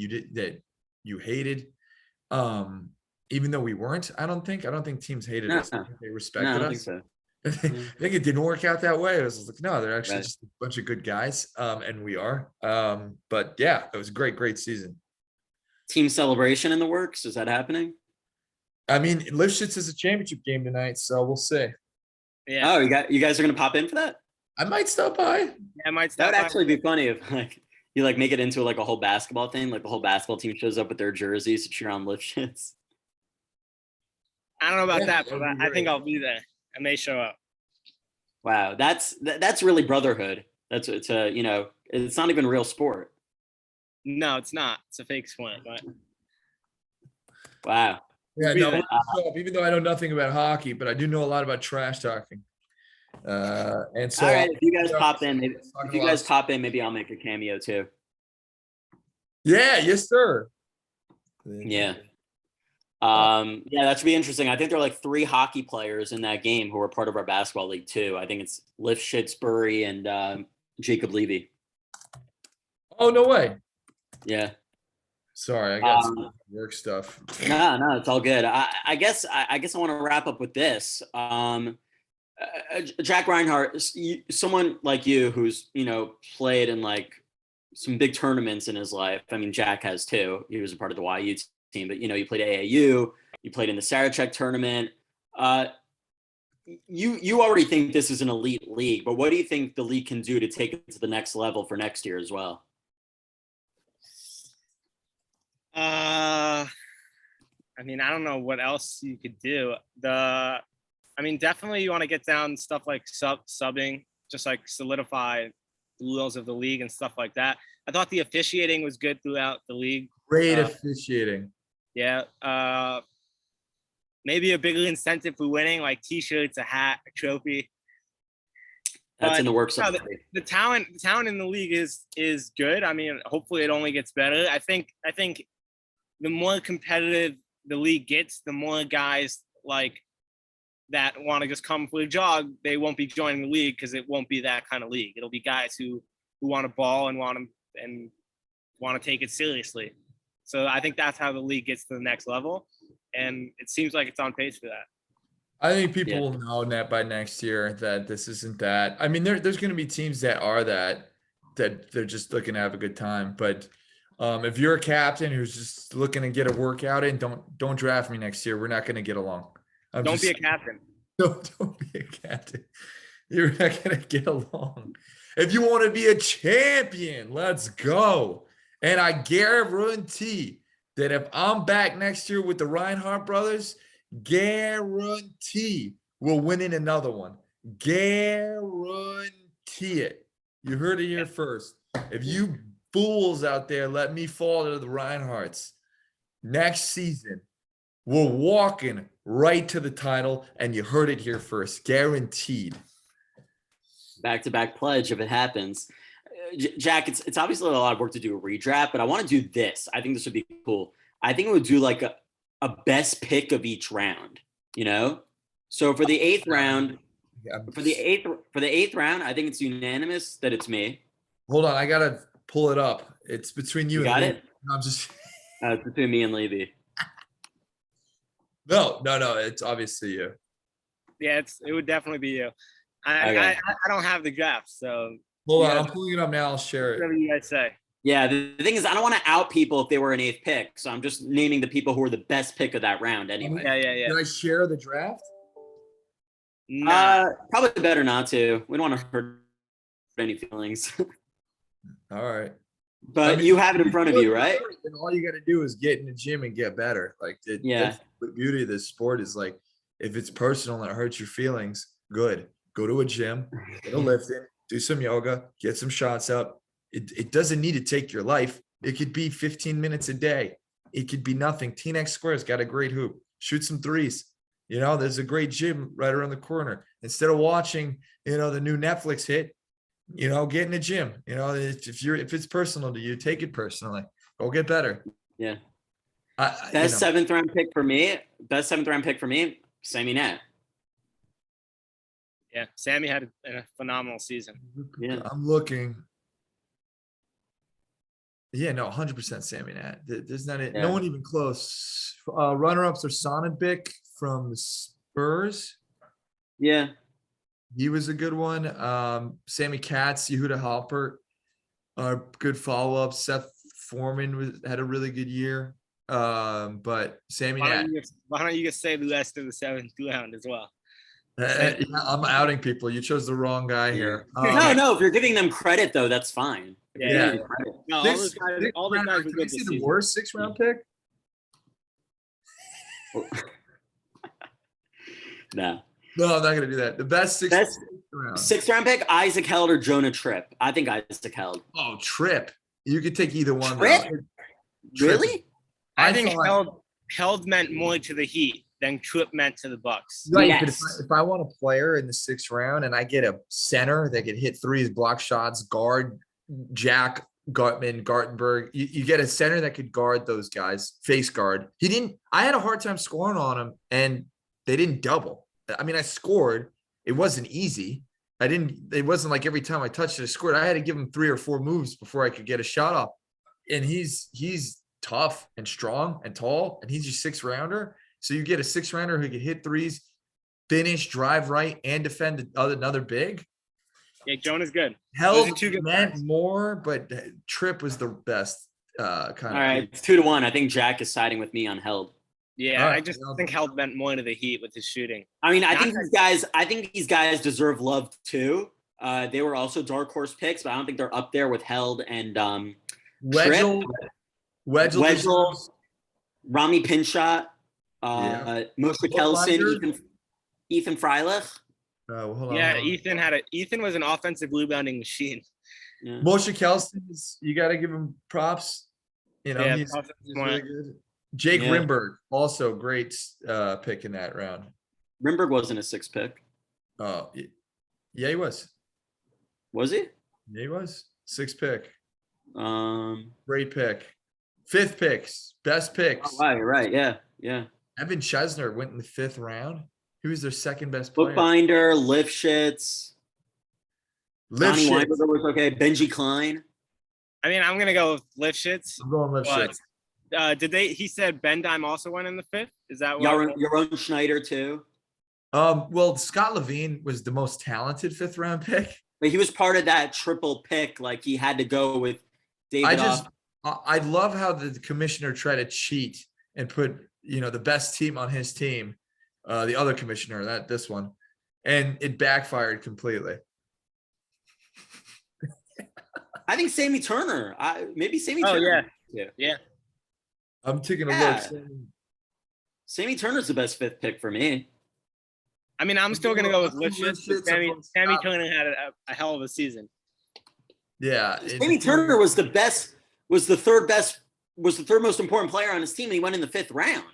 S2: you hated. Even though we weren't, I don't think teams hated us. I think they respected us.
S1: So.
S2: I think it didn't work out that way. It was like, no, they're actually just a bunch of good guys. And we are. But yeah, it was a great season.
S1: Team celebration in the works. Is that happening?
S2: I mean, Lifshitz is a championship game tonight, so we'll see.
S1: Yeah. Oh, you guys are gonna pop in for that?
S2: I might stop by.
S4: Yeah, I might stop.
S1: That would actually be funny if you make it into like a whole basketball thing, like the whole basketball team shows up with their jerseys to cheer on Lifshitz.
S4: I don't know about that, but I think I'll be there. I may show up.
S1: Wow, that's really brotherhood. It's it's not even real sport.
S4: No, it's not. It's a fake sport. But
S1: wow.
S2: Yeah, no, even though I know nothing about hockey, but I do know a lot about trash talking. And so,
S1: all right, if you guys pop in, maybe I'll make a cameo too.
S2: Yeah, yes, sir.
S1: Yeah. That should be interesting. I think there are like 3 hockey players in that game who are part of our basketball league too. I think it's Lifshitz, Burry, and Jacob Levy.
S2: Oh, no way.
S1: Yeah.
S2: Sorry, I got some work stuff.
S1: No, it's all good. I guess I want to wrap up with this. Jack Reinhardt, someone like you who's played in like some big tournaments in his life. I mean, Jack has too. He was a part of the YU team, but you played AAU. You played in the Sarachek tournament. You already think this is an elite league, but what do you think the league can do to take it to the next level for next year as well?
S4: I mean, I don't know what else you could do. Definitely you want to get down stuff like subbing, just like solidify the rules of the league and stuff like that. I thought the officiating was good throughout the league.
S2: Great officiating. Yeah.
S4: Maybe a bigger incentive for winning, like T-shirts, a hat, a trophy.
S1: That's in the works.
S4: The talent in the league is good. I mean, hopefully it only gets better. I think the more competitive the league gets, the more guys like that want to just come for a jog. They won't be joining the league because it won't be that kind of league. It'll be guys who want to ball and want to take it seriously. So I think that's how the league gets to the next level, and it seems like it's on pace for that.
S2: I think people will know that by next year that this isn't that. I mean, there's going to be teams that are that they're just looking to have a good time. But if you're a captain who's just looking to get a workout in, don't draft me next year. We're not going to get along.
S4: Don't be a captain.
S2: Don't be a captain. You're not going to get along. If you want to be a champion, let's go. And I guarantee that if I'm back next year with the Reinhardt brothers, guarantee we're winning another one. Guarantee it. You heard it here first. If you fools out there let me fall to the Reinhardts next season, we're walking right to the title, and you heard it here first. Guaranteed.
S1: Back-to-back pledge if it happens. Jack, it's obviously a lot of work to do a redraft, but I want to do this. I think this would be cool. I think we would do like a best pick of each round, So for the 8th round, for the eighth round, I think it's unanimous that it's me.
S2: Hold on, I gotta pull it up. It's between you and
S1: got
S2: me.
S1: it?
S2: I'm just
S1: it's between me and Levy.
S2: No, it's obviously you.
S4: Yeah, it would definitely be you. I don't have the draft, so
S2: hold on. I'm pulling it up now. I'll share it.
S4: Whatever you guys say.
S1: Yeah, the thing is, I don't want to out people if they were an 8th pick, so I'm just naming the people who were the best pick of that round anyway.
S4: Yeah.
S2: Did I share the draft?
S4: Nah.
S1: Probably better not to. We don't want to hurt any feelings.
S2: All right.
S1: But
S2: I mean,
S1: you have it in front of you, right?
S2: And all you got to do is get in the gym and get better. Like, that's the beauty of this sport is like, if it's personal and it hurts your feelings, good. Go to a gym, get a lifting, do some yoga, get some shots up. It doesn't need to take your life. It could be 15 minutes a day. It could be nothing. T-Nex Square's got a great hoop. Shoot some threes. You know, there's a great gym right around the corner. Instead of watching, the new Netflix hit, get in the gym. If it's personal to you, take it personally. Go get better.
S1: Yeah. Best 7th round pick for me. Sammy Nat.
S4: Yeah, Sammy had a phenomenal season.
S1: Yeah.
S2: I'm looking. Yeah, no, 100% Sammy Nat. There's not no one even close. Runner-ups are Sonnenbick from the Spurs.
S1: Yeah.
S2: He was a good one. Sammy Katz, Yehuda Halpert are good follow-up. Seth Foreman had a really good year. But Sammy Nat.
S4: Why don't you just say the rest of the 7th round as well?
S2: I'm outing people. You chose the wrong guy here.
S1: No. If you're giving them credit, though, that's fine.
S4: Yeah. No, all those guys were good this
S2: the
S4: season.
S2: worst 6th round pick?
S1: No.
S2: No, I'm not gonna do that. The best
S1: 6th round pick, Isaac Held or Jonah Tripp. I think Isaac Held.
S2: Oh, Tripp. You could take either one.
S1: Tripp? Really?
S4: I think Held meant more to the Heat than Tripp meant to the Bucks.
S2: Right,
S1: Yes.
S2: but if I want a player in the 6th round and I get a center that could hit threes, block shots, guard Jack, Gartenberg, you get a center that could guard those guys, face guard. I had a hard time scoring on him and they didn't double. I mean, I scored. It wasn't easy. It wasn't like every time I touched it, I scored. I had to give him 3 or 4 moves before I could get a shot off. And he's tough and strong and tall, and he's your 6th rounder. So you get a 6th rounder who can hit threes, finish, drive right, and defend another big.
S4: Yeah, Jonah's good.
S2: Held meant more, but Tripp was the best kind of.
S1: All right, it's 2-1. I think Jack is siding with me on Held.
S4: Yeah, I just think Held meant more to the Heat with his shooting.
S1: I mean, I think these guys deserve love too. They were also dark horse picks, but I don't think they're up there with Held and
S2: Wedgel,
S1: Rami Pinshot, Moshe Kelson, Ethan Freilich.
S4: Ethan was an offensive rebounding machine.
S1: Yeah.
S2: Moshe Kelson, you got to give him props. He's really good. Jake Rimberg, also great pick in that round.
S1: Rimberg wasn't a 6th pick.
S2: Oh, yeah, he was.
S1: Was he?
S2: Yeah, he was. 6th pick.
S1: Great
S2: pick. 5th picks. Best picks.
S1: Oh, wow, you're right. Yeah.
S2: Evan Chesner went in the 5th round. He was their 2nd best player.
S1: Bookbinder, Lifshitz. Donnie Weinberger was okay. Benji Klein.
S4: I mean, I'm gonna go with Lifshitz.
S2: I'm going Lifshitz.
S4: He said Ben Dime also went in the 5th? Is that what?
S1: Yaron Schneider too.
S2: Well, Scott Levine was the most talented 5th round pick.
S1: But he was part of that triple pick. Like he had to go with David.
S2: I love how the commissioner tried to cheat and put, the best team on his team. The other commissioner, this one. And it backfired completely.
S1: I think Sammy Turner. Maybe Sammy
S4: Turner.
S1: Yeah.
S2: I'm taking a look.
S1: Sammy Turner's the best 5th pick for me.
S4: I mean, I'm still gonna go with Lifshitz. Sammy Turner had a hell of a season.
S2: Yeah.
S1: Sammy Turner was the best, was the third most important player on his team, and he went in the 5th round.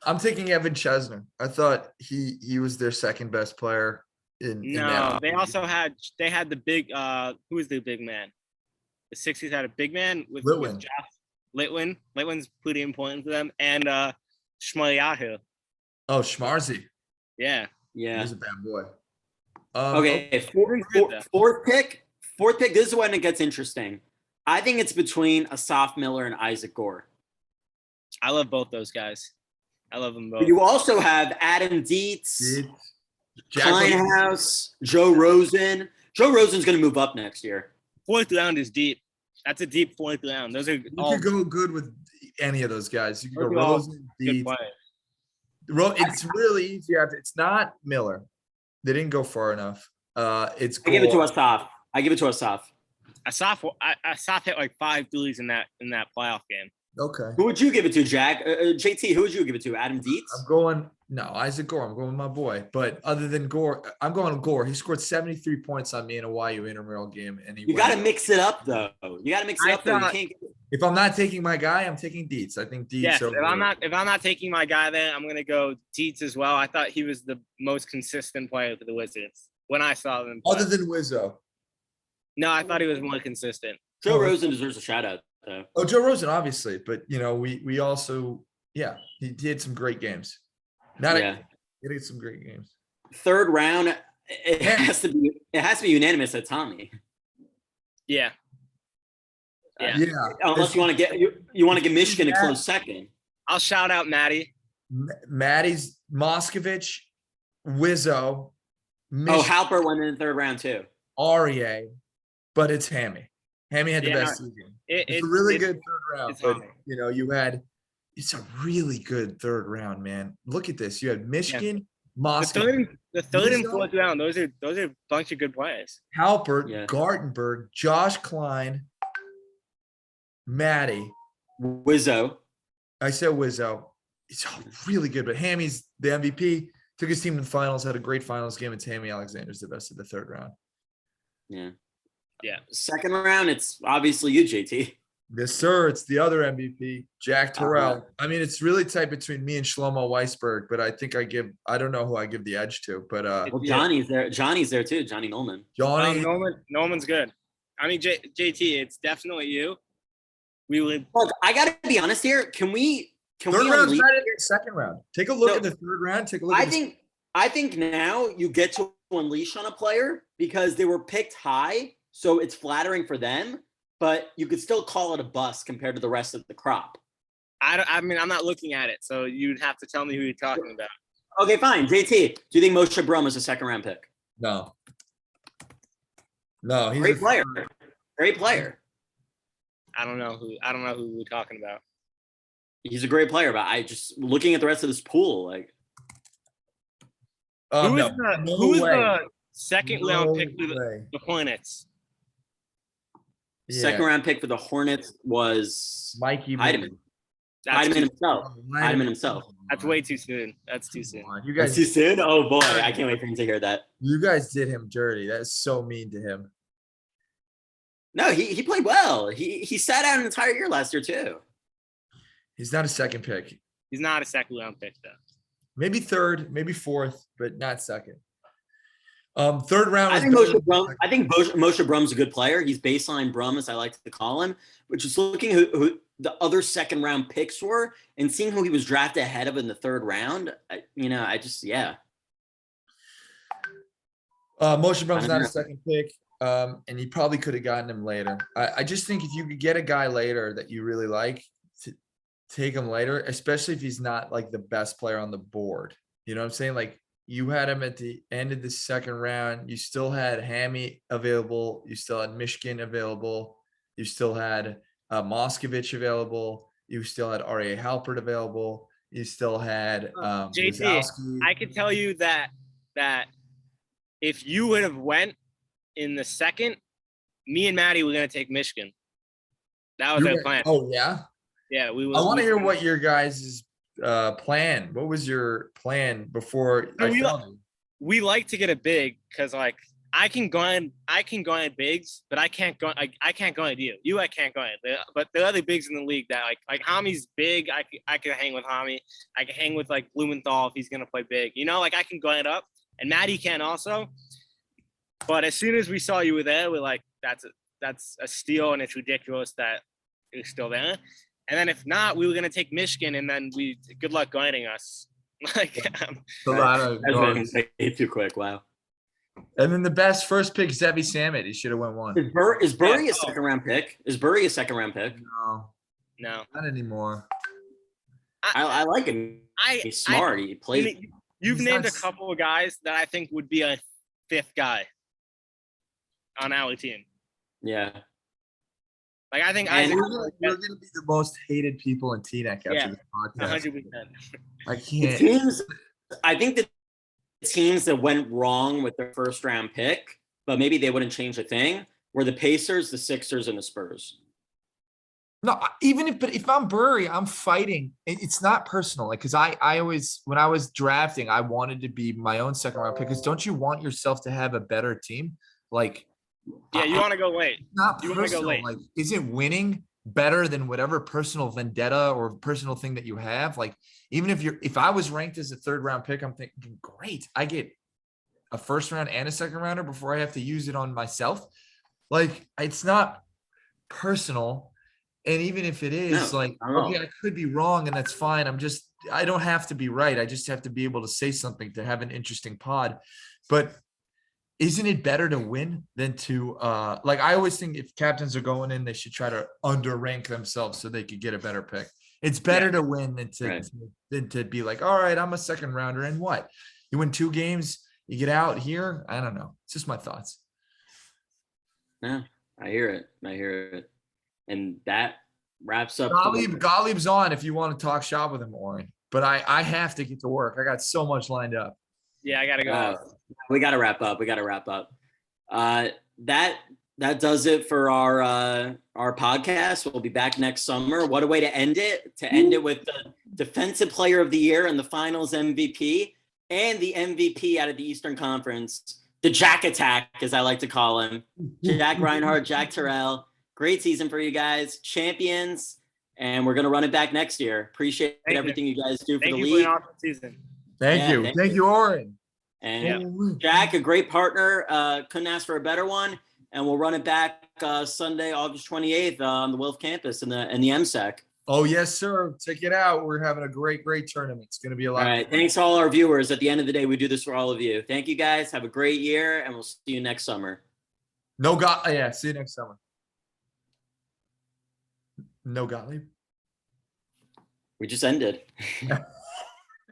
S2: I'm taking Evan Chesner. I thought he was their 2nd best player in that.
S4: They also had the big who was the big man? The 60s had a big man with Josh Litwin. Litwin's pretty important to them. And Shmaliahu.
S2: Oh, Schmarzy.
S4: Yeah.
S2: He's a bad boy.
S1: Okay, fourth pick. This is when it gets interesting. I think it's between Asaf Miller and Isaac Gore.
S4: I love both those guys. I love them both.
S1: But you also have Adam Dietz, Kleinhaus, Joe Rosen. Joe Rosen's going to move up next year.
S4: 4th round is deep. That's a deep fourth round. Those are
S2: You
S4: all
S2: could go good with any of those guys. You could go
S4: Those are all
S2: Rosen,
S4: good
S2: Dietz.
S4: players.
S2: It's really easy. It's not Miller. They didn't go far enough. It's
S1: I give it to
S2: Gore.
S1: Asaf. I give it to Asaf.
S4: Asaf hit like 5 threes in that playoff game.
S2: Okay.
S1: Who would you give it to, Jack? JT, who would you give it to? Adam Dietz?
S2: I'm going Isaac Gore. I'm going with my boy. But other than Gore, I'm going with Gore. He scored 73 points on me in a YU intramural game, and
S1: You got to mix it up, though. You got to mix it up, though. You can't.
S2: If I'm not taking my guy, I'm taking Dietz. I think Dietz.
S4: Yes, if I'm not taking my guy there, I'm gonna go Dietz as well. I thought he was the most consistent player for the Wizards when I saw them play.
S2: Other than Wizzo.
S4: No, I thought he was more consistent.
S1: Joe Rosen deserves a shout out, though.
S2: Oh, Joe Rosen, obviously, but we also he did some great games. He did some great games.
S1: Third round, it has to be unanimous at Tommy.
S4: Yeah.
S1: Unless you want to get Michigan a close second.
S4: I'll shout out Maddie.
S2: Maddie's Moskovich, Wizzo.
S1: Halper went in the third round too.
S2: Aurier, but it's Hammy. Hammy had the best season. It's a really good third round. But it's a really good third round, man. Look at this. You had Michigan, Moscow.
S4: The third and fourth round, those are a bunch of good players.
S2: Halpert, Gartenberg, Josh Klein, Maddie.
S1: Wizzo.
S2: I said Wizzo. It's really good, but Hammy's the MVP. Took his team to the finals, had a great finals game, and Tammy Alexander's the best of the third round.
S4: Yeah.
S1: Second round, it's obviously you, JT.
S2: Yes, sir. It's the other MVP, Jack Terrell. I mean, it's really tight between me and Shlomo Weisberg, but I think I don't know who I give the edge to, but
S1: Johnny's there. Johnny's there too. Johnny Nolan.
S4: Nolan's good. I mean, JT, it's definitely you. We would.
S1: Look, I gotta be honest here. Can we?
S2: Third round's not in the second round. Take a look at the third round. Take a look.
S1: I think now you get to unleash on a player because they were picked high, so it's flattering for them. But you could still call it a bust compared to the rest of the crop.
S4: I mean, I'm not looking at it, so you'd have to tell me who you're talking about. Okay,
S1: fine. JT, do you think Moshe Brum is a second round pick?
S2: No, he's
S1: great player. Great player.
S4: I don't know who we're talking about.
S1: He's a great player, but I just looking at the rest of this pool, like
S4: who's the second round pick for the Hornets?
S1: Second round pick for the Hornets was
S2: Mikey
S1: Heidemann. Heidemann himself.
S4: That's way too soon. That's too soon.
S2: You guys,
S1: too soon? Oh boy, I can't wait for him to hear that.
S2: You guys did him dirty. That's so mean to him.
S1: No, he played well. He sat out an entire year last year too.
S2: He's not a second pick.
S4: He's not a second round pick though.
S2: Maybe third, maybe fourth, but not second. Third round.
S1: I think Moshe Brum's a good player. He's baseline Brum, as I like to call him. But just looking who the other second round picks were and seeing who he was drafted ahead of in the third round,
S2: Moshe Brum's not a second pick, and you probably could have gotten him later. I just think if you could get a guy later that you really like, to take him later, especially if he's not like the best player on the board. You know what I'm saying? Like, you had him at the end of the second round. You still had Hammy available. You still had Michigan available. You still had Moskovich available. You still had R.A. Halpert available. You still had
S4: JT.
S2: Wazowski.
S4: I can tell you that if you would have went in the second, me and Maddie were going to take Michigan. That was our plan.
S2: Oh, yeah?
S4: Yeah.
S2: I want to hear what your guys' plan. What was your plan before
S4: we like to get a big because like I can go on bigs, but I can't go on you. I can't go on. But there are other bigs in the league that like Hami's big. I can hang with Hami. I can hang with like Blumenthal if he's gonna play big. Like I can go it up, and Maddie can also. But as soon as we saw you were there, we're like, that's a steal, and it's ridiculous that you're still there. And then if not, we were gonna take Michigan, and then good luck guiding us. Like
S2: a lot of
S1: too quick. Wow.
S2: And then the best first pick, Zevi Samit. He should have went one.
S1: Is Burry a second round pick?
S2: No, not anymore.
S1: I like him. He's smart. He plays.
S4: You've named a couple of guys that I think would be a fifth guy on our team.
S1: Yeah.
S4: Like I think
S1: And
S4: Isaac.
S2: We're gonna be the most hated people in TNEC after
S4: Yeah,
S2: this podcast.
S4: 100%.
S2: I
S1: the
S2: can't.
S1: teams, I think the teams that went wrong with their first round pick, but maybe they wouldn't change a thing, were the Pacers, the Sixers, and the Spurs.
S2: No, but if I'm Burry, I'm fighting. It's not personal. Like, cause I always, when I was drafting, I wanted to be my own second round pick. Cause don't you want yourself to have a better team? Like,
S4: Yeah, you want to go late.
S2: not
S4: You wanna go
S2: personal.
S4: late.
S2: Like, isn't winning better than whatever personal vendetta or personal thing that you have? Like, even if I was ranked as a third round pick, I'm thinking, great, I get a first round and a second rounder before I have to use it on myself. Like, it's not personal. And even if it is,
S1: No,
S2: like,
S1: not at all.
S2: okay, I could be wrong and that's fine. I don't have to be right. I just have to be able to say something to have an interesting pod. But isn't it better to win than to like, I always think if captains are going in, they should try to underrank themselves so they could get a better pick. It's better to win than to be like, all right, I'm a second rounder. And what? You win 2 games, you get out here. I don't know. It's just my thoughts.
S1: Yeah, I hear it. And that wraps up.
S2: Gottlieb's on if you want to talk shop with him, Oren. But I have to get to work. I got so much lined up.
S4: Yeah, I gotta go.
S1: We got to wrap up. That does it for our podcast. We'll be back next summer. What a way to end it! To end it with the Defensive Player of the Year and the Finals MVP and the MVP out of the Eastern Conference, the Jack Attack, as I like to call him, Jack Reinhardt, Jack Terrell. Great season for you guys, champions, and we're gonna run it back next year. Appreciate everything you guys do for the league.
S4: For an awesome season.
S2: Thank you, Oren.
S1: And Jack, a great partner. Couldn't ask for a better one. And we'll run it back Sunday, August 28th on the Wilf campus in the MSAC.
S2: Oh yes, sir. Check it out. We're having a great tournament. It's gonna be a lot.
S1: All right. Thanks to all our viewers. At the end of the day, we do this for all of you. Thank you guys. Have a great year, and we'll see you next summer.
S2: See you next summer. No Gottlieb.
S1: We just ended.